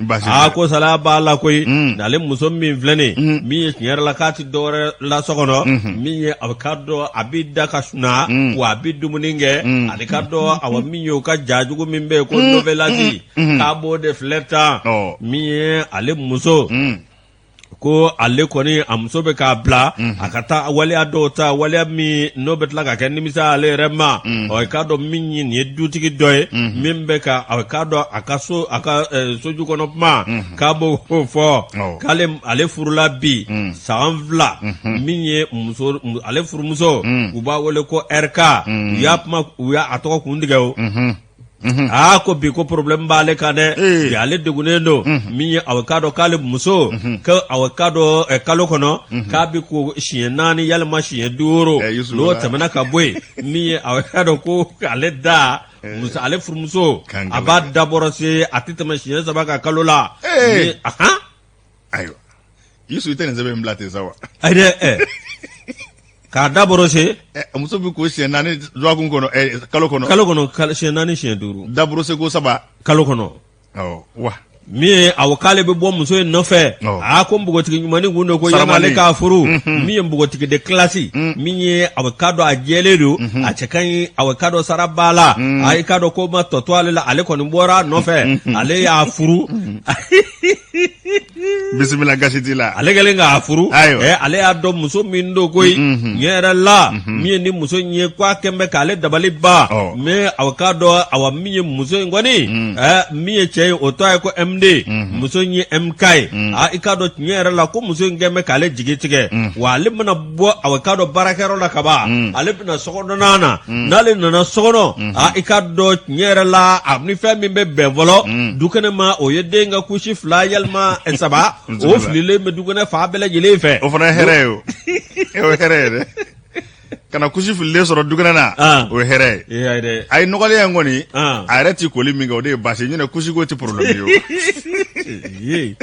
Speaker 2: ko sala b'a la koyi ale muso min filɛnen min ye tiɲɛ yɛrɛ la k'a ti dɔwɛrɛ la so kɔnɔ min ye a ka dɔn a bɛ da ka suna wa a bɛ dumuni kɛ ale ka dɔn a min ye o ka jajugu min bɛ yen ko novelati k'a b'o de filɛ tan min ye ale muso ko ale kɔni a muso bɛ k'a bila a ka taa waleya dɔw ta waleya min n'o bɛ tila ka kɛ nimisa ale yɛrɛ ma i k'a dɔn min ye nin ye dutigi dɔ ye min bɛ ka a k'a dɔn a ka soju kɔnɔ kuma k'a b'o fɔ k'ale ale furula bi san 2 min ye ale furumuso u b'a wele ko RK u y'a a tɔgɔ kun tigɛ o ko bi ko problème b'ale kan dɛ bi ale degunnen don min ye a ka dɔn k'ale muso ko a ka dɔn kalo kɔnɔ k'a bɛ ko siɲɛ 4 yalima siɲɛ 5 n'o tɛmɛna ka bɔ yen min ye a ka dɔn ko ale da ale furumuso a b'a dabɔra se a tɛ tɛmɛ siɲɛ 3 ka kalo la
Speaker 1: ayiwa Yusu i tɛ nin sɛbɛn in bila ten sa wa
Speaker 2: k'a da borose
Speaker 1: muso bɛ ko siɲɛ 4 dɔgɔkun kɔnɔ kalo kɔnɔ
Speaker 2: siɲɛ 4 siɲɛ 5
Speaker 1: da borose ko 3
Speaker 2: kalo kɔnɔ
Speaker 1: wa
Speaker 2: min ye awɔ k'ale bɛ bɔ muso in nɔfɛ ko npogotigi ɲumani kun don ko yan'ale k'a furu min ye npogotigi de kilasi min ye awɔ k'a dɔn a jɛlen don a cɛ ka ɲi awɔ k'a dɔn sara b'a la i k'a dɔn ko ma tɔ to ale la ale kɔni bɔra nɔfɛ ale y'a furu
Speaker 1: bisimila gasi t'i la
Speaker 2: ale kɛlen k'a furu ale y'a dɔn muso min don koyi ɲɛ yɛrɛ la min ye ni muso in ye k'a kɛn bɛ k'ale dabali ban mais awɔ k'a dɔn awɔ min ye muso in kɔni min ye cɛ ye o tɔ ye ko muso in ye MK ye i k'a dɔn tiɲɛ yɛrɛ la ko muso in kɛn bɛ k'ale jigi tigɛ wa ale bɛna bɔ awɔ k'a dɔn baarakɛyɔrɔ la kaban ale bɛna sokɔnɔna na n'ale nana sokɔnɔ i k'a dɔn tiɲɛ yɛrɛ la ni fɛn min bɛ bɛn fɔlɔ dukɛnɛ ma o ye den ka kusi 2 yalima 3 o fililen bɛ dukɛnɛ fa bɛɛ lajɛlen fɛ
Speaker 1: o fana ye hɛrɛ ye o ye hɛrɛ ye dɛ kana kusi fililen sɔrɔ dukɛnɛ na o ye hɛrɛ ye a ye nɔgɔlen in kɔni a yɛrɛ ti koli min kɛ o de ye baasi ɲinɛ kusi ko ti problème ye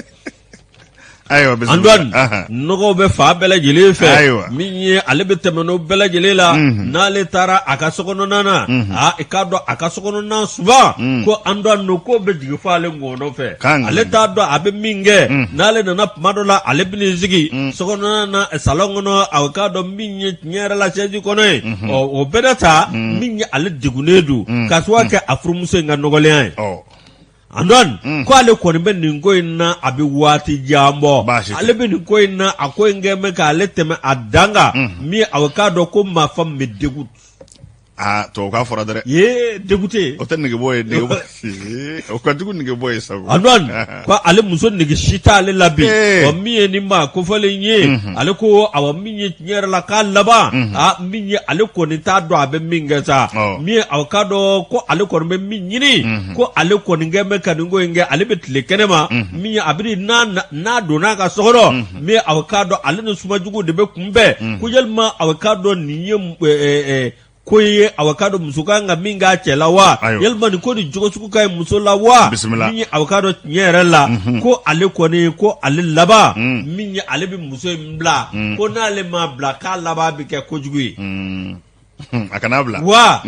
Speaker 1: ayiwa
Speaker 2: Antoine nɔgɔw bɛ fa bɛɛ lajɛlen fɛ min ye ale bɛ tɛmɛ n'o bɛɛ lajɛlen la n'ale taara a ka sokɔnɔna na i k'a dɔn a ka sokɔnɔna souvent ko Antoine no ko bɛ jigin fɔ ale ngɔnɔ fɛ ale t'a dɔn a bɛ min kɛ n'ale nana tuma dɔ la ale bɛ n'i sigi sokɔnɔna na salon kɔnɔ a k'a dɔn min ye tiɲɛ yɛrɛ la chaise kɔnɔ ye o bɛɛ da ta min ye ale degunnen don k'a sababu kɛ a furumuso in ka nɔgɔlenya ye Antoine ko ale kɔni bɛ nin ko in na a bɛ waati jan bɔ ale bɛ nin ko in na a ko in kɛ mɛ k'ale tɛmɛ a dan kan min a k'a dɔn ko maa fa min bɛ degun
Speaker 1: tubabukan fɔra dɛrɛ
Speaker 2: dégoûté
Speaker 1: o tɛ negebɔ ye o ka jugu negebɔ ye sago
Speaker 2: Antoine ko ale muso nege si t'ale la bi min ye nin maa kofɔlen ye ale ko awɔ min ye tiɲɛ yɛrɛ la k'a laban min ye ale kɔni t'a dɔn a bɛ min kɛ sa min ye awɔ k'a dɔn ko ale kɔni bɛ min ɲini ko ale kɔni kɛ bɛ ka nin ko in kɛ ale bɛ tile kɛnɛ ma min ye a bɛ n'a donna a ka sokɔnɔ min ye awɔ k'a dɔn ale ni sumajugu de bɛ kunbɛn ko yalima awɔ k'a dɔn nin ye ko ye awɔ k'a dɔn muso kan ka min k'a cɛ la wa yalima nin ko ni jogo sugu ka ɲi muso la wa min ye awɔ k'a dɔn tiɲɛ yɛrɛ la ko ale kɔni ko ale laban min ye ale bɛ muso in bila ko n'ale ma bila k'a laban bɛ kɛ kojugu ye
Speaker 1: a kana bila
Speaker 2: wa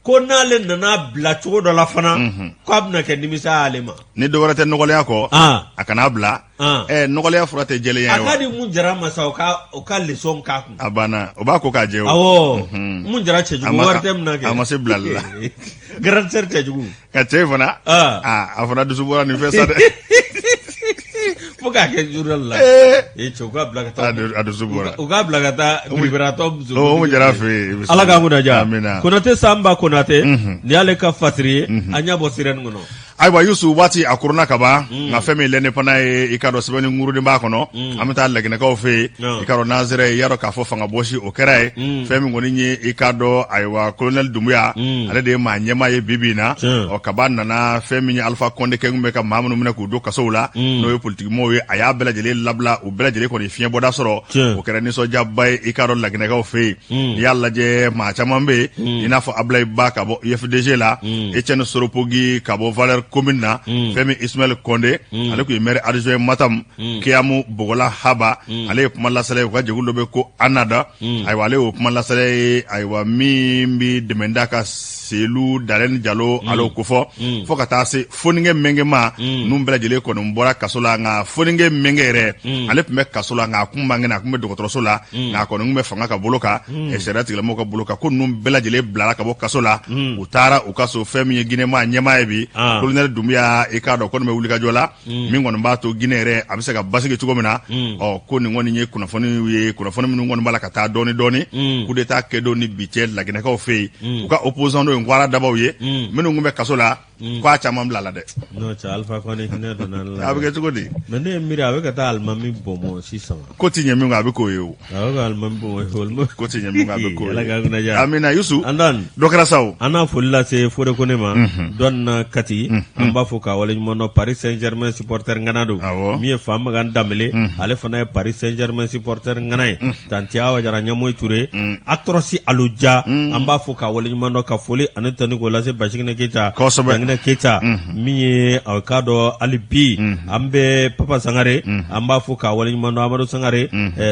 Speaker 2: ko n'ale nana bila cogo dɔ la fana k'a bɛna kɛ nimisa y'ale ma
Speaker 1: ni dɔ wɛrɛ tɛ nɔgɔlenya kɔ a kana bila nɔgɔlenya fura tɛ jɛlenya ye
Speaker 2: a ka di mun jara masa o ka leçon k'a kun
Speaker 1: a banna o b'a ko k'a jɛ o
Speaker 2: awɔ mun jara cɛjugu wari tɛ min na kɛ
Speaker 1: a ma se bilali la
Speaker 2: grande sœur cɛjugu
Speaker 1: ka cɛ in fana a fana dusu bɔra nin fɛ sa dɛ
Speaker 2: fo k'a kɛ journal la cɛ u k'a bila ka taa
Speaker 1: a dusu bɔra
Speaker 2: u k'a bila ka taa libérateur muso
Speaker 1: o mun jara fɛ yen
Speaker 2: ala k'an kunna diya Konate Sanba Konate ni y'ale ka fatiri ye a ɲɛ bɔ sirɛni kɔnɔ
Speaker 1: ayiwa Yusu waati a kuruna ka ban nka fɛn min l'indépendant ye i k'a dɔn sɛbɛnni ŋurunin b'a kɔnɔ an bɛ taa laginɛkaw fɛ yen i k'a dɔn Nazɛrɛ i y'a dɔn k'a fɔ fanga bɔsi o kɛra ye fɛn min kɔni ye i k'a dɔn ayiwa colonel Dumbuya ale de ye maa ɲɛmaa ye bi in na kaba nana fɛn min ye Alpha Condé kɛ kun bɛ ka maa minnu minɛ k'u don kasow la n'o ye politikimɔgɔw ye a y'a bɛɛ lajɛlen labila u bɛɛ lajɛlen kɔni fiɲɛ bɔda sɔrɔ o kɛra nisɔndiyaba ye i k'a dɔn laginɛkaw fɛ yen n'i y'a lajɛ maa caman bɛ yen i n'a fɔ Ablaye Ba ka bɔ UFDG la Etienne Soropogi ka bɔ Valeur commune na fɛn min Ismaël Condé ale kun ye maire adjoint Matam Kiyamu Bogola Haba ale ye kuma lasala ye u ka jɛkulu dɔ bɛ ko Anada ayiwa ale y'o kuma lasala ye ayiwa min bi dɛmɛda ka Selu Darɛni Jalo ale ko fɔ fo ka taa se Foninge Menge ma ninnu bɛɛ lajɛlen kɔni bɔra kaso la nka Foninge Menge yɛrɛ ale tun bɛ kaso la nka a kun man kɛnɛ a kun bɛ dɔgɔtɔrɔso la nka a kɔni kun bɛ fanga ka bolo kan sariya tigilamɔgɔw ka bolo kan ko ninnu bɛɛ lajɛlen bilara ka bɔ kaso la u taara u ka so fɛn min ye Guinée ɲɛmaa ye bi colonel Dumbuya i k'a dɔn ko nin bɛ wulikajɔ la min kɔni b'a to Guinée yɛrɛ a bɛ se ka basigi cogo min na ko nin kɔni ye kunnafoni minnu kɔni b'a la ka taa dɔɔni dɔɔni coup d'état kɛ don ni bi cɛ laginɛkaw fɛ yen u ka opposant dɔ ye Ngwara Dabaw ye minnu kun bɛ kaso la ko a caman bila la dɛ
Speaker 2: n'o cɛ Alpha Condé hinɛ donna la
Speaker 1: a bɛ kɛ cogo di
Speaker 2: mais ne ye miiri a bɛ ka taa alimami bɔnbɔn sisan
Speaker 1: ko ti ɲɛ min kɔ a bɛ k'o ye o
Speaker 2: a bɛ ka alimami bɔnbɔn
Speaker 1: ko ti ɲɛ min kɔ a bɛ k'o ye
Speaker 2: ala k'an kunna diya
Speaker 1: amina Yusu
Speaker 2: Antoine
Speaker 1: dɔ kɛra sa o
Speaker 2: an n'a foli lase Fode Kone ma dɔn na Kati an b'a fɔ k'a waleɲuman dɔn Paris Saint-Germain supporter ŋana don min ye Famagan Danbele ale fana ye Paris Saint-Germain supporter ŋana ye Tanti Awa Jara Ɲamoyi Ture Actros Aluja an b'a fɔ k'a waleɲuman dɔn ka foli ani tani k'o lase Bachikine Keita Lamine Keita min ye aw ka dɔn hali bi an bɛ Papa Sangare an b'a fɔ k'a waleɲuman dɔn Amadu Sangare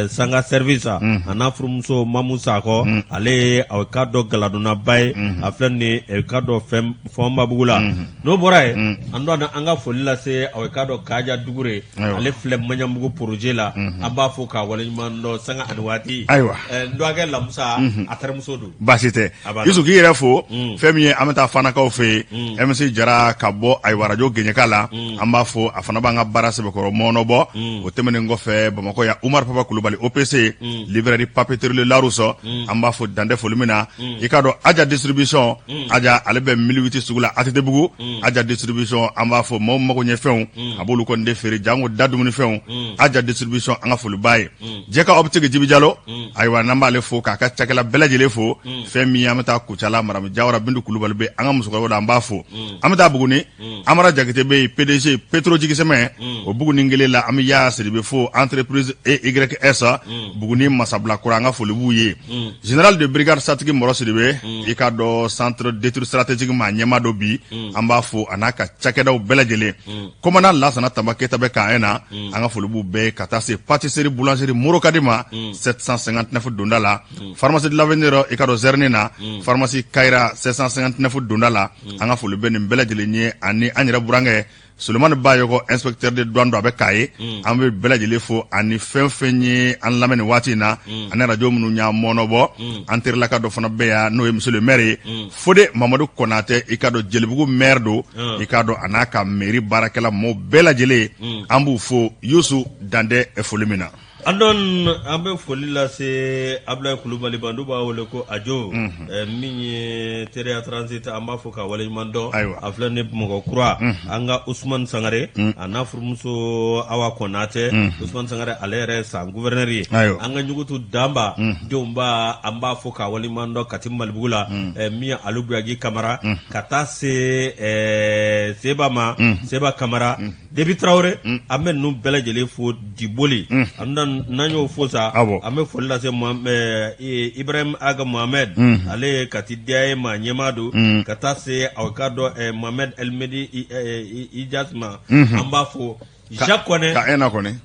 Speaker 2: Sanga service a n'a furumuso Mamu Sakɔ ale ye aw ka dɔn galadonnaba ye a filɛ nin ye aw ka dɔn Fɔnbabugu la n'o bɔra yen an dɔn an ka foli lase aw ka dɔn Kaja Dugure ale filɛ Maɲanbugu projet la an b'a fɔ k'a waleɲuman dɔn sanga ani waati n dɔgɔkɛ Lamusa a terimuso don
Speaker 1: baasi tɛ Yusu k'i yɛrɛ fo fɛn min ye an bɛ taa Fanakaw fɛ yen MC Jara ka bɔ radio Gɛɲɛka la an b'a fɔ a fana b'an ka baara sɛbɛkɔrɔ mɔɔnɔbɔ o tɛmɛnen kɔfɛ Bamakɔ ya Umar Papa Kulubali OPC librairie papeterie Le Larousse an b'a fɔ dantɛ foli min na i k'a dɔn Aja distribution Aja ale bɛ 1008 sugu la ATTbugu Aja distribution an b'a fɔ maaw mago ɲɛ fɛnw a b'olu kɔni de feere jango da dumuni fɛnw Aja distribution an ka foliba ye Jɛka Optique Jibi Jalo ayiwa n'an b'ale fo k'a ka cakɛla bɛɛ lajɛlen fo fɛn min an bɛ taa Kucala Maramu Jawara Bindu Kulubali bɛ an ka musokɔrɔba an b'a fo an bɛ taa Buguni Amara Jakite bɛ yen PDG Petro Jigisɛmɛ o Buguni ngele la an bɛ Yaya Sidibe fo entreprise EYS Buguni Masabilakura an ka foli b'u ye Général de brigade Satigi Mɔrɔ Sidibe i ka dɔn centre d'étude stratégique maa ɲɛma dɔ bi an b'a fo a n'a ka cakɛdaw bɛɛ lajɛlen commandant Lasana Tamba Keta bɛ k'an na an ka foli b'u bɛɛ ka taa se pâtisserie boulangerie Morokadi ma 759 donda la pharmacie de l'avenir i ka dɔn Zerni na pharmacie Kaira 759 donda la an ka foli bɛ nin bɛɛ lajɛlen ye ani an yɛrɛ burankɛ Sulemani Bayɔkɔ inspecteur de douane dɔ a bɛ k'a ye an bɛ bɛɛ lajɛlen fo ani fɛn fɛn ye an lamɛn nin waati in na ani radio minnu y'a mɔɔnɔbɔ an terilaka dɔ fana bɛ yan n'o ye monsieur le maire ye Fode Mamadu Konate i ka dɔn Jelibugu maire don i ka dɔn a n'a ka mairie baarakɛla mɔɔw bɛɛ lajɛlen an b'u fo Yusu Dande foli min na
Speaker 2: an bɛ foli lase Ablaye Kulubali Bandu b'a wele ko Ajo min ye Teria Transit an b'a fɔ ka waleɲuman dɔn a filɛ ni Bamakɔ kura an ka Usman Sangare a n'a furumuso Awa Konate Usman Sangare ale yɛrɛ san gouverneur ye an ka Ɲugutu Danba denw an b'a fɔ ka waleɲuman dɔn Kati Malibugu la min ye Alu Buyagi Kamara ka taa se Seba ma Seba Kamara Debi Traore an bɛ ninnu bɛɛ lajɛlen fo Diboli n'an y'o fo sa an bɛ foli lase Ibrahim Aga Mohamed ale ye Kati Diaye maa ɲɛmaa don ka taa se aw ka dɔn Mohamed Elmedi Ijasma an b'a fo Jacques Kɔnɛ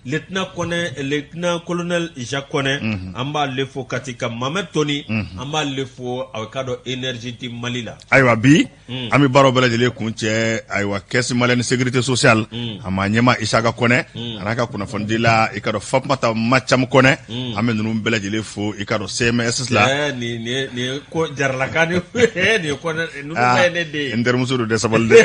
Speaker 2: lieutenant colonel Jacques Kɔnɛ an b'a le fo Kati ka Mohamed Toni an b'a le fo aw ka dɔn énergie di Mali la
Speaker 1: ayiwa bi an bɛ baaraw bɛɛ lajɛlen kun cɛ ayiwa caisse malienne sécurité sociale a maa ɲɛmaa Isaka Kɔnɛ a n'a ka kunnafonidila i ka dɔn Fatumata Macam Kɔnɛ an bɛ ninnu bɛɛ lajɛlen fo i ka dɔn CMS la
Speaker 2: nin ye ko jaralaka nin ye Kɔnɛ ninnu bɛɛ ye ne den ye
Speaker 1: n terimuso don dɛ sabali dɛ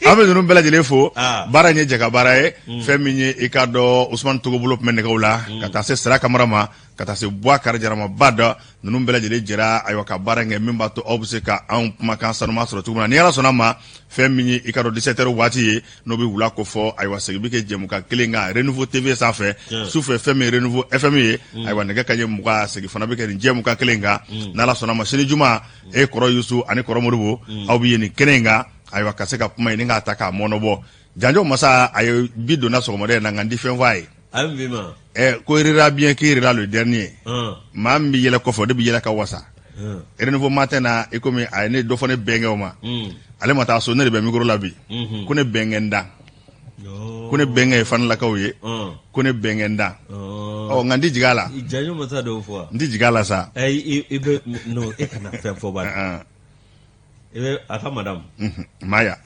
Speaker 1: an bɛ ninnu bɛɛ lajɛlen fo baara in ye jɛka baara ye fɛn min ye i ka dɔn Usmane Togo bolo tun bɛ nɛgɛw la ka taa se Sira Kamara ma ka taa se Buwa Kari Jarama ba dɔ ninnu bɛɛ lajɛlen jɛra ayiwa ka baara in kɛ min b'a to aw bɛ se ka anw kumakan sanuma sɔrɔ cogo min na ni Ala sɔnna ma fɛn min ye i ka dɔn 17 heures waati ye n'o bɛ wula ko fɔ ayiwa segin bɛ kɛ jɛmukan kelen kan Renouveau TV sanfɛ sufɛ fɛn min ye Renouveau FM ye ayiwa nɛgɛ kanɲɛ 20 segin fana bɛ kɛ nin jɛmukan kelen kan n'Ala sɔnna ma sini juma kɔrɔ Yusu ani kɔrɔ Modibo aw bɛ ye nin kɛnɛ in kan ayiwa ka se ka kuma ɲini k'a ta k'a mɔnɔbɔ Janjo Masa a ye bi donna sɔgɔmada in na nka n di fɛn f'a ye ko rira bien qui rira le dernier maa min bɛ yɛlɛ kɔfɛ o de bɛ yɛlɛ ka wasa Renouveau matin na i komi a ye ne dɔ fɔ ne bɛnkɛw ma ale ma taa so ne de bɛ micro la bi ko ne bɛnkɛ n da ko ne bɛnkɛ ye Fanilakaw ye ko ne bɛnkɛ n da nka n ti jigin a la
Speaker 2: Janjo Masa dɔw fɔ
Speaker 1: n ti jigin a la sa
Speaker 2: i bɛ non e kana fɛn fɔ ba i bɛ a ka madame
Speaker 1: Maya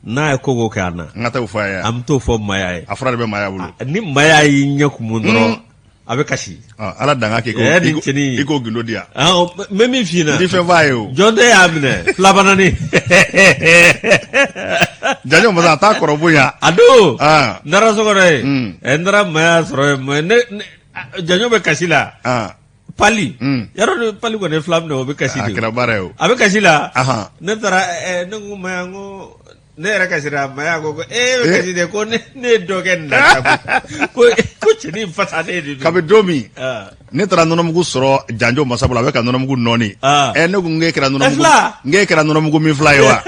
Speaker 2: n'a ye kogo kɛ an na
Speaker 1: n ka taa o fɔ a ye
Speaker 2: an bɛ t'o fɔ Maya ye
Speaker 1: a fura de bɛ Maya bolo
Speaker 2: ni Maya y'i ɲɛ kumun dɔrɔn a bɛ kasi
Speaker 1: Ala danga kɛ i k'o gindo di yan
Speaker 2: n bɛ min f'i ɲɛna
Speaker 1: n ti fɛn f'a ye o
Speaker 2: jɔn tɛ y'a minɛ filabanani
Speaker 1: Janjo Masa a t'a kɔrɔ bonya
Speaker 2: a don n taara so kɔnɔ ye n taara Maya sɔrɔ yen Janjo bɛ kasi la Pali yarɔ ni Pali kɔni ye fila minɛ o bɛ kasi de
Speaker 1: a kɛra baara ye o
Speaker 2: a bɛ kasi la ne taara ne ko Maya n ko ne yɛrɛ kasira Maya ko bɛ kasi de ko ne ye dɔ kɛ nin na ko cɛnin fasa ne de don
Speaker 1: kabi don min ne taara nɔnɔmugu sɔrɔ Janjo Masa bolo a bɛ ka nɔnɔmugu nɔɔni ne ko n k'e kɛra nɔnɔmugu min fila ye wa